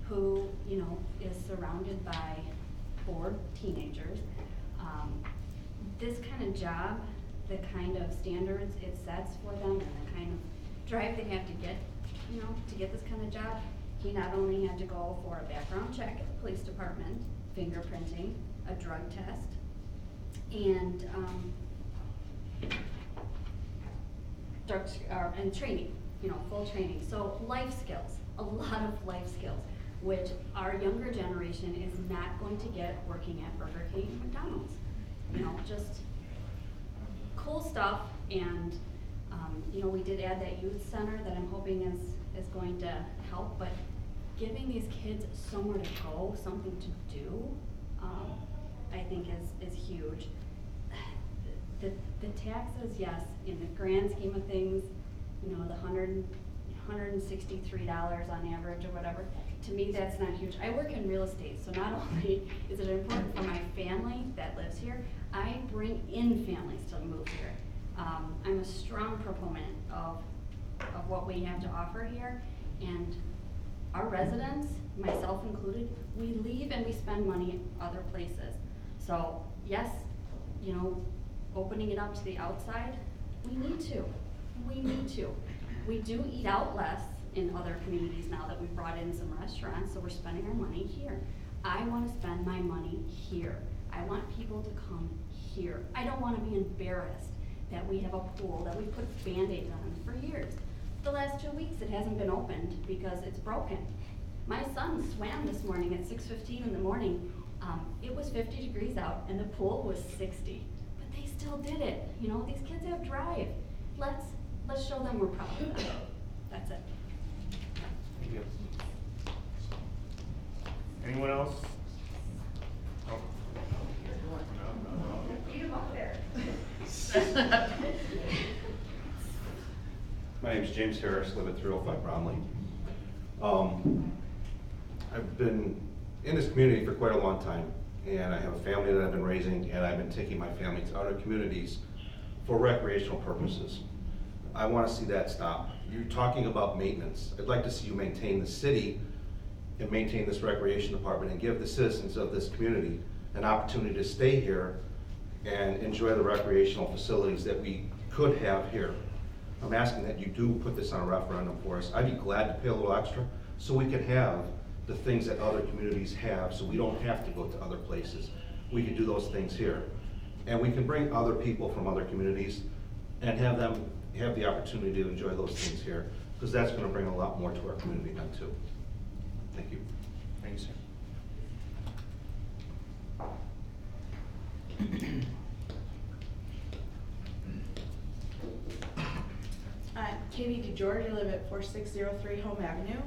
who, you know, is surrounded by bored teenagers. This kind of job, the kind of standards it sets for them and the kind of drive they have to get, you know, to get this kind of job, he not only had to go for a background check at the police department, fingerprinting, a drug test, and and training, you know, full training. So life skills, a lot of life skills, which our younger generation is not going to get working at Burger King and McDonald's. You know, just cool stuff. And you know, we did add that youth center that I'm hoping is going to help, but giving these kids somewhere to go, something to do, I think is huge. The taxes, yes, in the grand scheme of things, you know, the $163 on average or whatever, to me that's not huge. I work in real estate, so not only is it important for my family that lives here, I bring in families to move here. I'm a strong proponent of what we have to offer here, and our residents, myself included, we leave and we spend money other places. So yes, you know, opening it up to the outside, we need to. We do eat out less in other communities now that we've brought in some restaurants, so we're spending our money here. I want to spend my money here. I want people to come here. I don't want to be embarrassed that we have a pool that we put Band-Aids on for years. The last 2 weeks it hasn't been opened because it's broken. My son swam this morning at 6:15 in the morning. It was 50 degrees out and the pool was 60, but they still did it. You know, these kids have drive. Let's show them we're proud of them. That's it. Thank you. Anyone else? Oh. Beat him up there. My name is James Harris, live at 305 Bromley. I've been in this community for quite a long time, and I have a family that I've been raising, and I've been taking my family to other communities for recreational purposes. I want to see that stop. You're talking about maintenance. I'd like to see you maintain the city and maintain this recreation department and give the citizens of this community an opportunity to stay here and enjoy the recreational facilities that we could have here. I'm asking that you do put this on a referendum for us. I'd be glad to pay a little extra so we can have the things that other communities have, so we don't have to go to other places. We can do those things here. And we can bring other people from other communities and have them have the opportunity to enjoy those things here, because that's going to bring a lot more to our community then too. Thank you. Thank you, sir. Katie DeGeorge, I live at 4603 Home Avenue.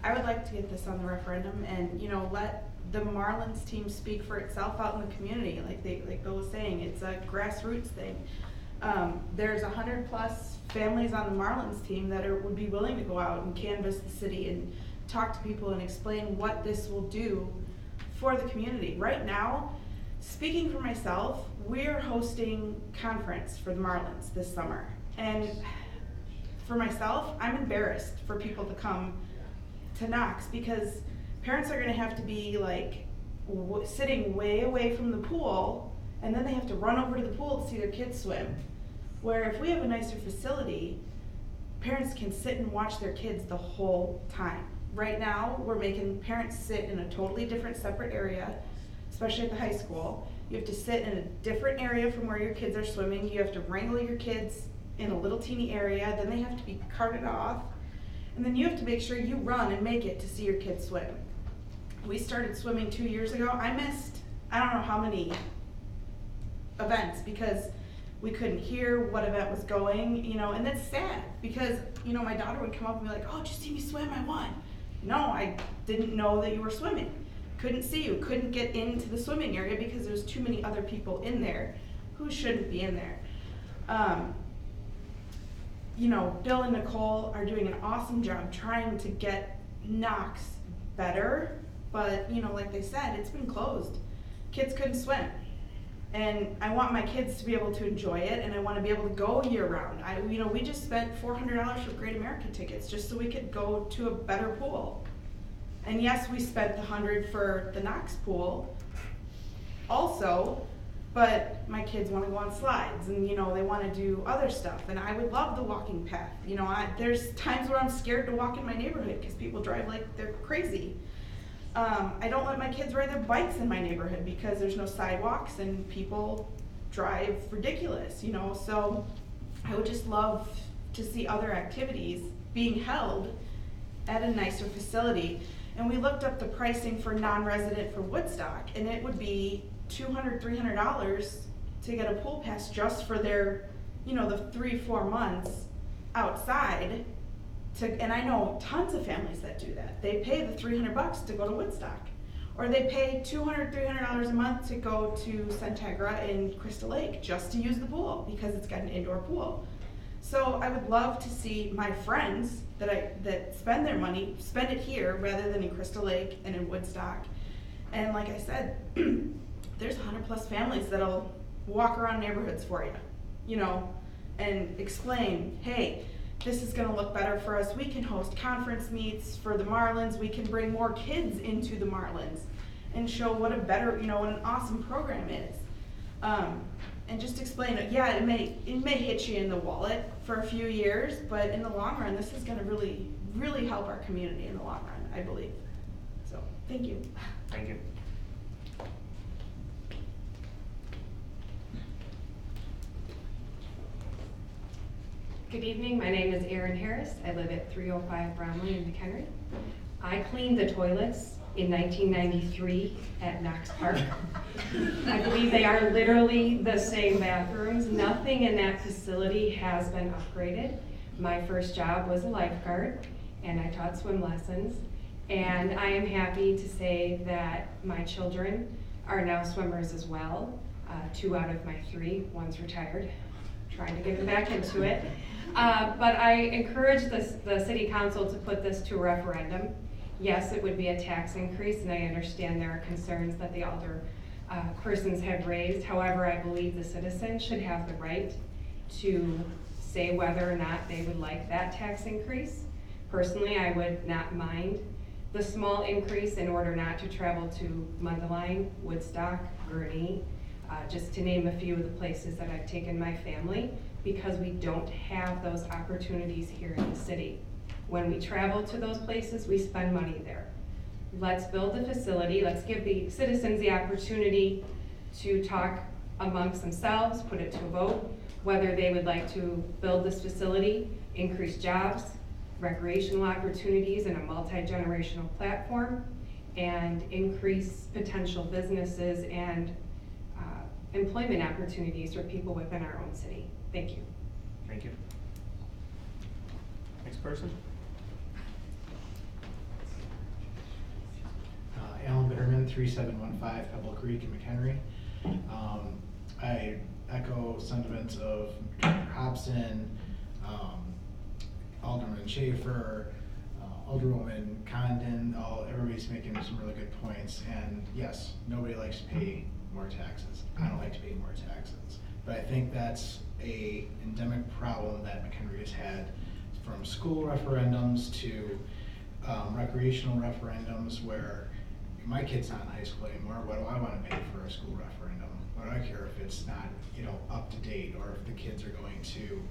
I would like to get this on the referendum and, you know, let the Marlins team speak for itself out in the community. Like Bill was saying, it's a grassroots thing. There's 100+ families on the Marlins team that would be willing to go out and canvass the city and talk to people and explain what this will do for the community. Right now, speaking for myself, we're hosting conference for the Marlins this summer. And for myself, I'm embarrassed for people to come to Knox because parents are gonna have to be like sitting way away from the pool, and then they have to run over to the pool to see their kids swim. Where if we have a nicer facility, parents can sit and watch their kids the whole time. Right now, we're making parents sit in a totally different separate area, especially at the high school. You have to sit in a different area from where your kids are swimming. You have to wrangle your kids in a little teeny area, then they have to be carted off. And then you have to make sure you run and make it to see your kids swim. We started swimming 2 years ago. I missed, I don't know how many events because we couldn't hear what event was going, you know, and that's sad because, you know, my daughter would come up and be like, oh, did you see me swim? I won. No, I didn't know that you were swimming. Couldn't see you, couldn't get into the swimming area because there's too many other people in there who shouldn't be in there. You know, Bill and Nicole are doing an awesome job trying to get Knox better, but, you know, like they said, it's been closed. Kids couldn't swim. And I want my kids to be able to enjoy it, and I want to be able to go year round. You know, we just spent $400 for Great America tickets just so we could go to a better pool. And yes, we spent the $100 for the Knox pool also, but my kids want to go on slides and, you know, they want to do other stuff. And I would love the walking path. You know, there's times where I'm scared to walk in my neighborhood because people drive like they're crazy. I don't let my kids ride their bikes in my neighborhood because there's no sidewalks and people drive ridiculous, you know. So I would just love to see other activities being held at a nicer facility. And we looked up the pricing for non-resident for Woodstock, and it would be $200, $300 to get a pool pass just for their, you know, the 3-4 months outside. And I know tons of families that do that. They pay the $300 to go to Woodstock, or they pay $200, $300 a month to go to Centegra in Crystal Lake just to use the pool because it's got an indoor pool. So I would love to see my friends that spend their money spend it here rather than in Crystal Lake and in Woodstock. And like I said, there's 100+ families that'll walk around neighborhoods for you, you know, and explain, hey, this is gonna look better for us. We can host conference meets for the Marlins. We can bring more kids into the Marlins and show what a better, you know, what an awesome program is. And just explain it. Yeah, it may hit you in the wallet for a few years, but in the long run, this is gonna really, really help our community in the long run, I believe. So, thank you. Thank you. Good evening, my name is Erin Harris. I live at 305 Bromley in McHenry. I cleaned the toilets in 1993 at Knox Park. I believe they are literally the same bathrooms. Nothing in that facility has been upgraded. My first job was a lifeguard, and I taught swim lessons. And I am happy to say that my children are now swimmers as well. 2 out of my 3, one's retired, trying to get them back into it. But I encourage the city council to put this to a referendum. Yes, it would be a tax increase, and I understand there are concerns that the alder persons have raised. However, I believe the citizens should have the right to say whether or not they would like that tax increase. Personally, I would not mind the small increase in order not to travel to Mundelein, Woodstock, Gurnee, just to name a few of the places that I've taken my family, because we don't have those opportunities here in the city. When we travel to those places, we spend money there. Let's build the facility, let's give the citizens the opportunity to talk amongst themselves, put it to a vote, whether they would like to build this facility, increase jobs, recreational opportunities in a multi-generational platform, and increase potential businesses and employment opportunities for people within our own city. Thank you. Thank you. Next person. Alan Bitterman, 3715 Pebble Creek in McHenry. I echo sentiments of Dr. Hobson, Alderman Schaefer, Alderwoman Condon. Everybody's making some really good points. And yes, nobody likes to pay more taxes. I don't like to pay more taxes. But I think that's a endemic problem that McHenry has had, from school referendums to recreational referendums, where my kid's not in high school anymore. What do I want to pay for a school referendum? I don't care if it's not, you know, up to date, or if the kids are going to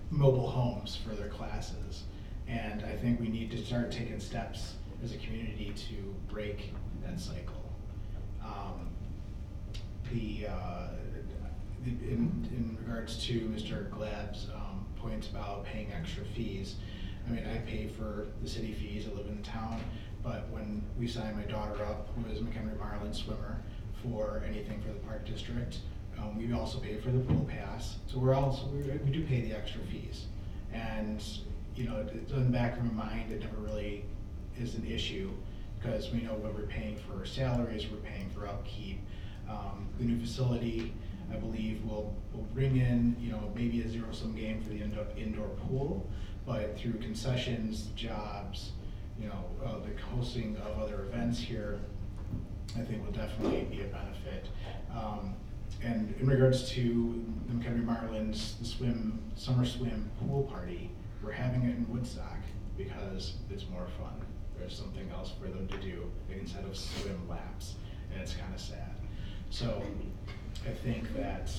mobile homes for their classes. And I think we need to start taking steps as a community to break that cycle. In regards to Mr. Glab's point about paying extra fees, I mean, I pay for the city fees, I live in the town, but when we sign my daughter up, who is a McHenry Marlin swimmer, for anything for the park district, we also pay for the pool pass. So we do pay the extra fees. And, you know, in the back of my mind, it never really is an issue, because we know what we're paying for salaries, we're paying for upkeep. The new facility, I believe, will bring in, you know, maybe a zero-sum game for the indoor pool, but through concessions, jobs, you know, the hosting of other events here, I think will definitely be a benefit. And in regards to the McHenry Marlins, the summer swim pool party, we're having it in Woodstock because it's more fun. There's something else for them to do instead of swim laps, and it's kind of sad. So I think that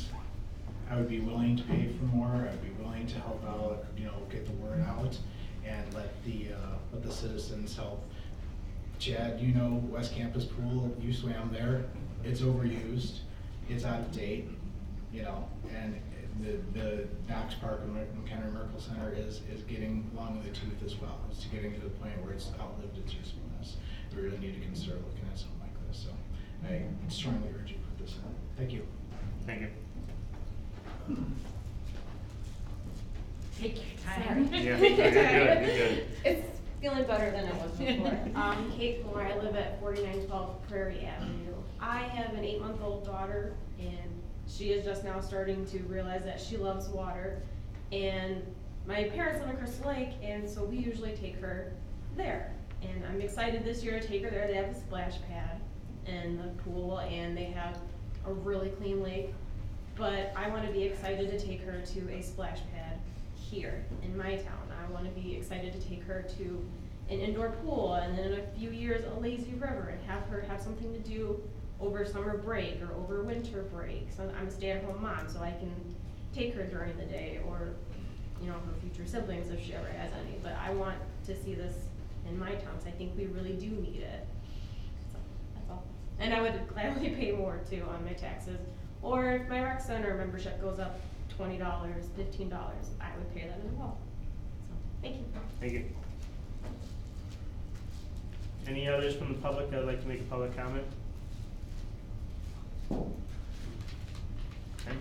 I would be willing to pay for more. I'd be willing to help out, you know, get the word out, and let the citizens help. Chad, you know, West Campus Pool, you swam there. It's overused. It's out of date, you know, and the Knox Park and McHenry Merkel Center is getting long in the tooth as well. It's getting to the point where it's outlived its usefulness. We really need to consider looking at something like this. So I strongly urge you to put this in. Thank you. Thank you. Take your time. Sorry. Yeah, you're good, you're good. It's feeling better than it was before. Kate Moore, I live at 4912 Prairie Avenue. I have an 8-month-old daughter, and she is just now starting to realize that she loves water. And my parents live in Crystal Lake, and so we usually take her there. And I'm excited this year to take her there. They have a splash pad and the pool, and they have a really clean lake. But I want to be excited to take her to a splash pad here in my town. I want to be excited to take her to an indoor pool, and then in a few years a lazy river, and have her have something to do over summer break or over winter break. So I'm a stay-at-home mom, so I can take her during the day, or, you know, her future siblings if she ever has any. But I want to see this in my town, so I think we really do need it. So that's all. And I would gladly pay more too on my taxes. Or if my rec center membership goes up $20, $15, I would pay that as well. So, thank you. Thank you. Any others from the public that would like to make a public comment? Okay.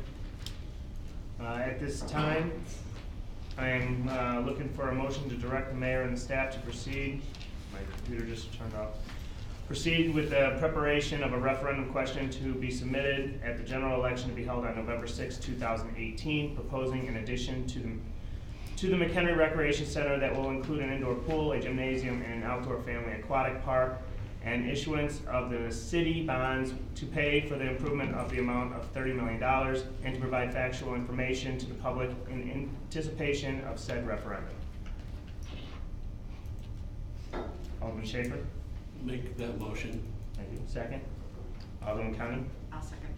At this time, I am looking for a motion to direct the mayor and the staff to proceed. My computer just turned off. Proceed with the preparation of a referendum question to be submitted at the general election to be held on November 6, 2018, proposing an addition to the McHenry Recreation Center that will include an indoor pool, a gymnasium, and an outdoor family aquatic park, and issuance of the city bonds to pay for the improvement of the amount of $30 million, and to provide factual information to the public in anticipation of said referendum. Alderman Schaefer? Make that motion. Thank you. Second? Alderman Connie? I'll second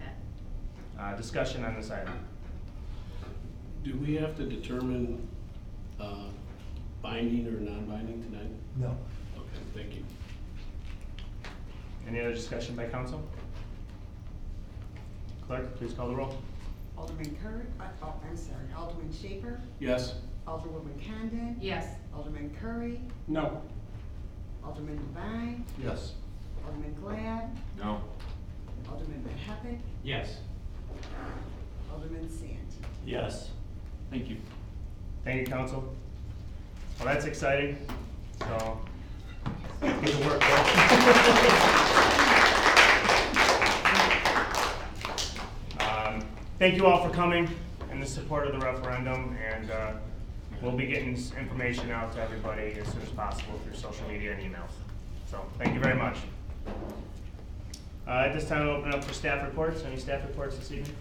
that. Discussion on this item. Do we have to determine binding or non-binding tonight? No. Okay, thank you. Any other discussion by council? Clerk, please call the roll. Alderman Alderman Schaefer, Yes. Alderwoman Condon. Yes. Alderman Curry, No. Alderman Devine, Yes. Alderman Glad, No. Alderman Mahepic, Yes. Alderman Santi. Yes. Thank you. Thank you, council. Well, that's exciting. So, get to work, thank you all for coming and the support of the referendum, and we'll be getting information out to everybody as soon as possible through social media and emails. So, thank you very much. At this time, I'll open up for staff reports. Any staff reports this evening?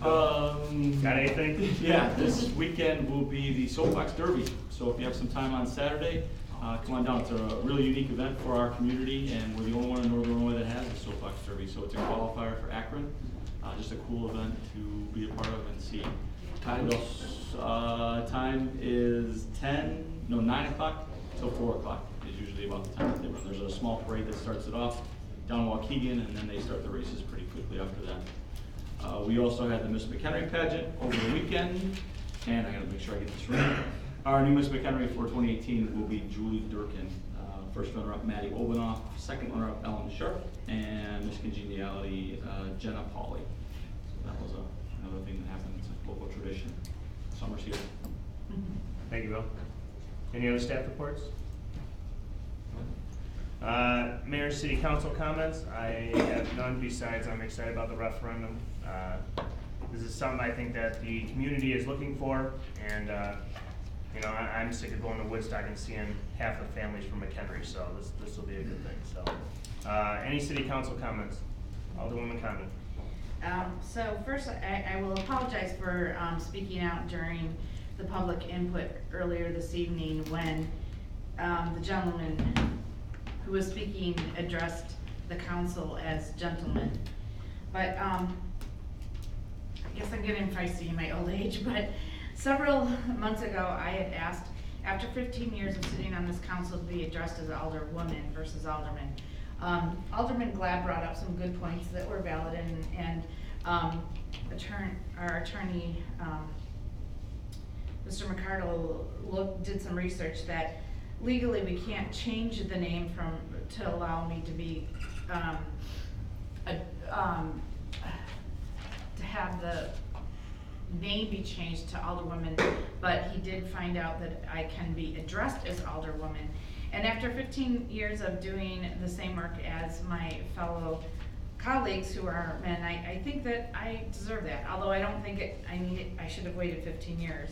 Got anything? Yeah, this weekend will be the Soapbox Derby. So if you have some time on Saturday, come on down. It's a really unique event for our community, and we're the only one in Northern Illinois that has a soapbox derby, so it's a qualifier for Akron. Just a cool event to be a part of and see. Time is 9 o'clock till 4 o'clock is usually about the time that they run. There's a small parade that starts it off down Waukegan, and then they start the races pretty quickly after that. We also had the Miss McHenry pageant over the weekend, and I gotta make sure I get this right. Our new Miss McHenry for 2018 will be Julie Durkin. First runner-up, Maddie Obanoff. Second runner-up, Ellen Sharp. And Miss Congeniality, Jenna Pauley. So that was another thing that happened. It's a local tradition. Summer's here. Thank you, Bill. Any other staff reports? Mayor, City Council comments. I have none, besides I'm excited about the referendum. This is something I think that the community is looking for, and you know, I'm sick of going to Woodstock and seeing half the families from McHenry, so this will be a good thing. So, any City Council comments? Alderwoman Condon. So first, I will apologize for speaking out during the public input earlier this evening when the gentleman who was speaking addressed the council as gentlemen. But I guess I'm getting feisty in my old age, but several months ago I had asked, after 15 years of sitting on this council, to be addressed as alderwoman versus alderman. Alderman Glad brought up some good points that were valid, and our attorney, Mr. McCardle, did some research that legally we can't change the name to allow me to be to have the name be changed to alderwoman, but he did find out that I can be addressed as alderwoman. And after 15 years of doing the same work as my fellow colleagues who are men, I think that I deserve that, although I don't think I should have waited 15 years.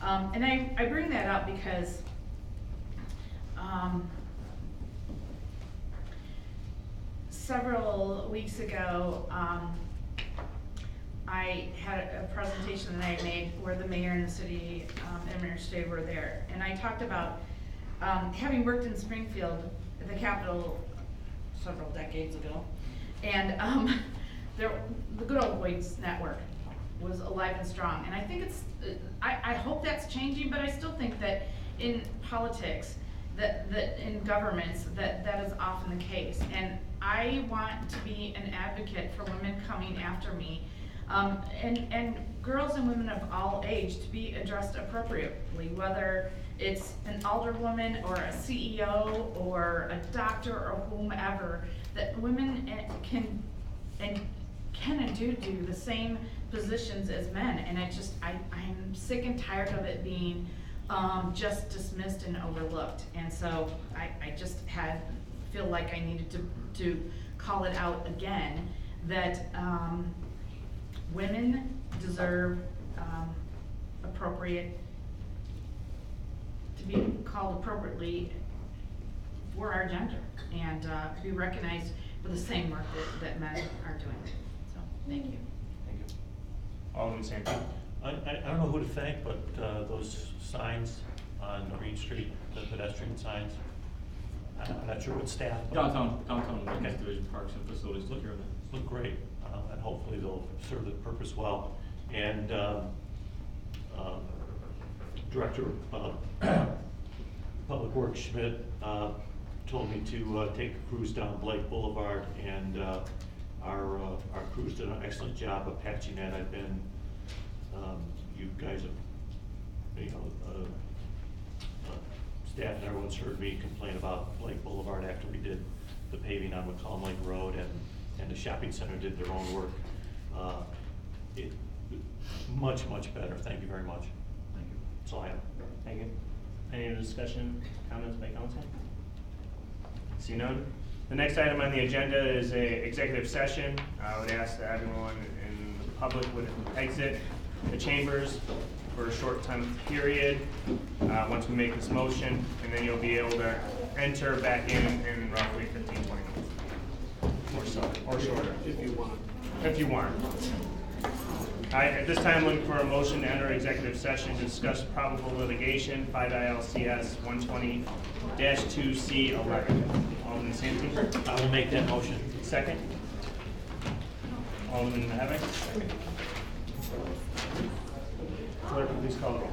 And I bring that up because several weeks ago, I had a presentation that I made where the mayor and the city administrator were there, and I talked about having worked in Springfield at the Capitol several decades ago, and the good old boys network was alive and strong, and I think I hope that's changing, but I still think that in politics, that in governments, that is often the case, and I want to be an advocate for women coming after me, and girls and women of all age to be addressed appropriately, whether it's an alderwoman or a CEO or a doctor or whomever, that women can and do the same positions as men, and I'm sick and tired of it being just dismissed and overlooked, and so I just feel like I needed to call it out again, that women deserve to be called appropriately for our gender, and to be recognized for the same work that men are doing. So, thank you. Thank you. Alderman Sandy. I don't know who to thank, but those signs on Green Street, the pedestrian signs, I'm not sure what staff. Downtown Women's Division Parks and Facilities took care of that. Look great, and hopefully they'll serve the purpose well. And Director of Public Works Schmidt told me to take a cruise down Blake Boulevard, and our crews did an excellent job of patching that. I've been, you guys have, staff and everyone's heard me complain about Blake Boulevard after we did the paving on McCollum Lake Road, and the shopping center did their own work. Much better. Thank you very much. Thank you. That's all I have. Thank you. Any other discussion, comments by council? See none. The next item on the agenda is a executive session. I would ask that everyone in the public would exit the chambers for a short time period once we make this motion, and then you'll be able to enter back in roughly 15-20 minutes or so, or shorter. If you want. If you want. At this time, looking for a motion to enter executive session to discuss probable litigation, 5 ILCS 120-2C11. Alderman Santee? I will make that motion. Second? Alderman Mahavik? Clerk, please call the roll.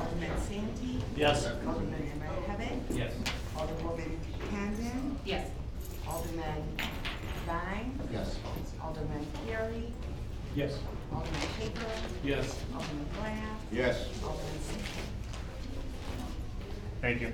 Alderman Santee? Yes. Alderman Mahavik? Yes. Alderwoman Condon? Yes. Alderman Vine? Yes. Alderman Carey? Yes. Alderman Schaper? Yes. Alderman Glad? Yes. Alderman Smith? Thank you.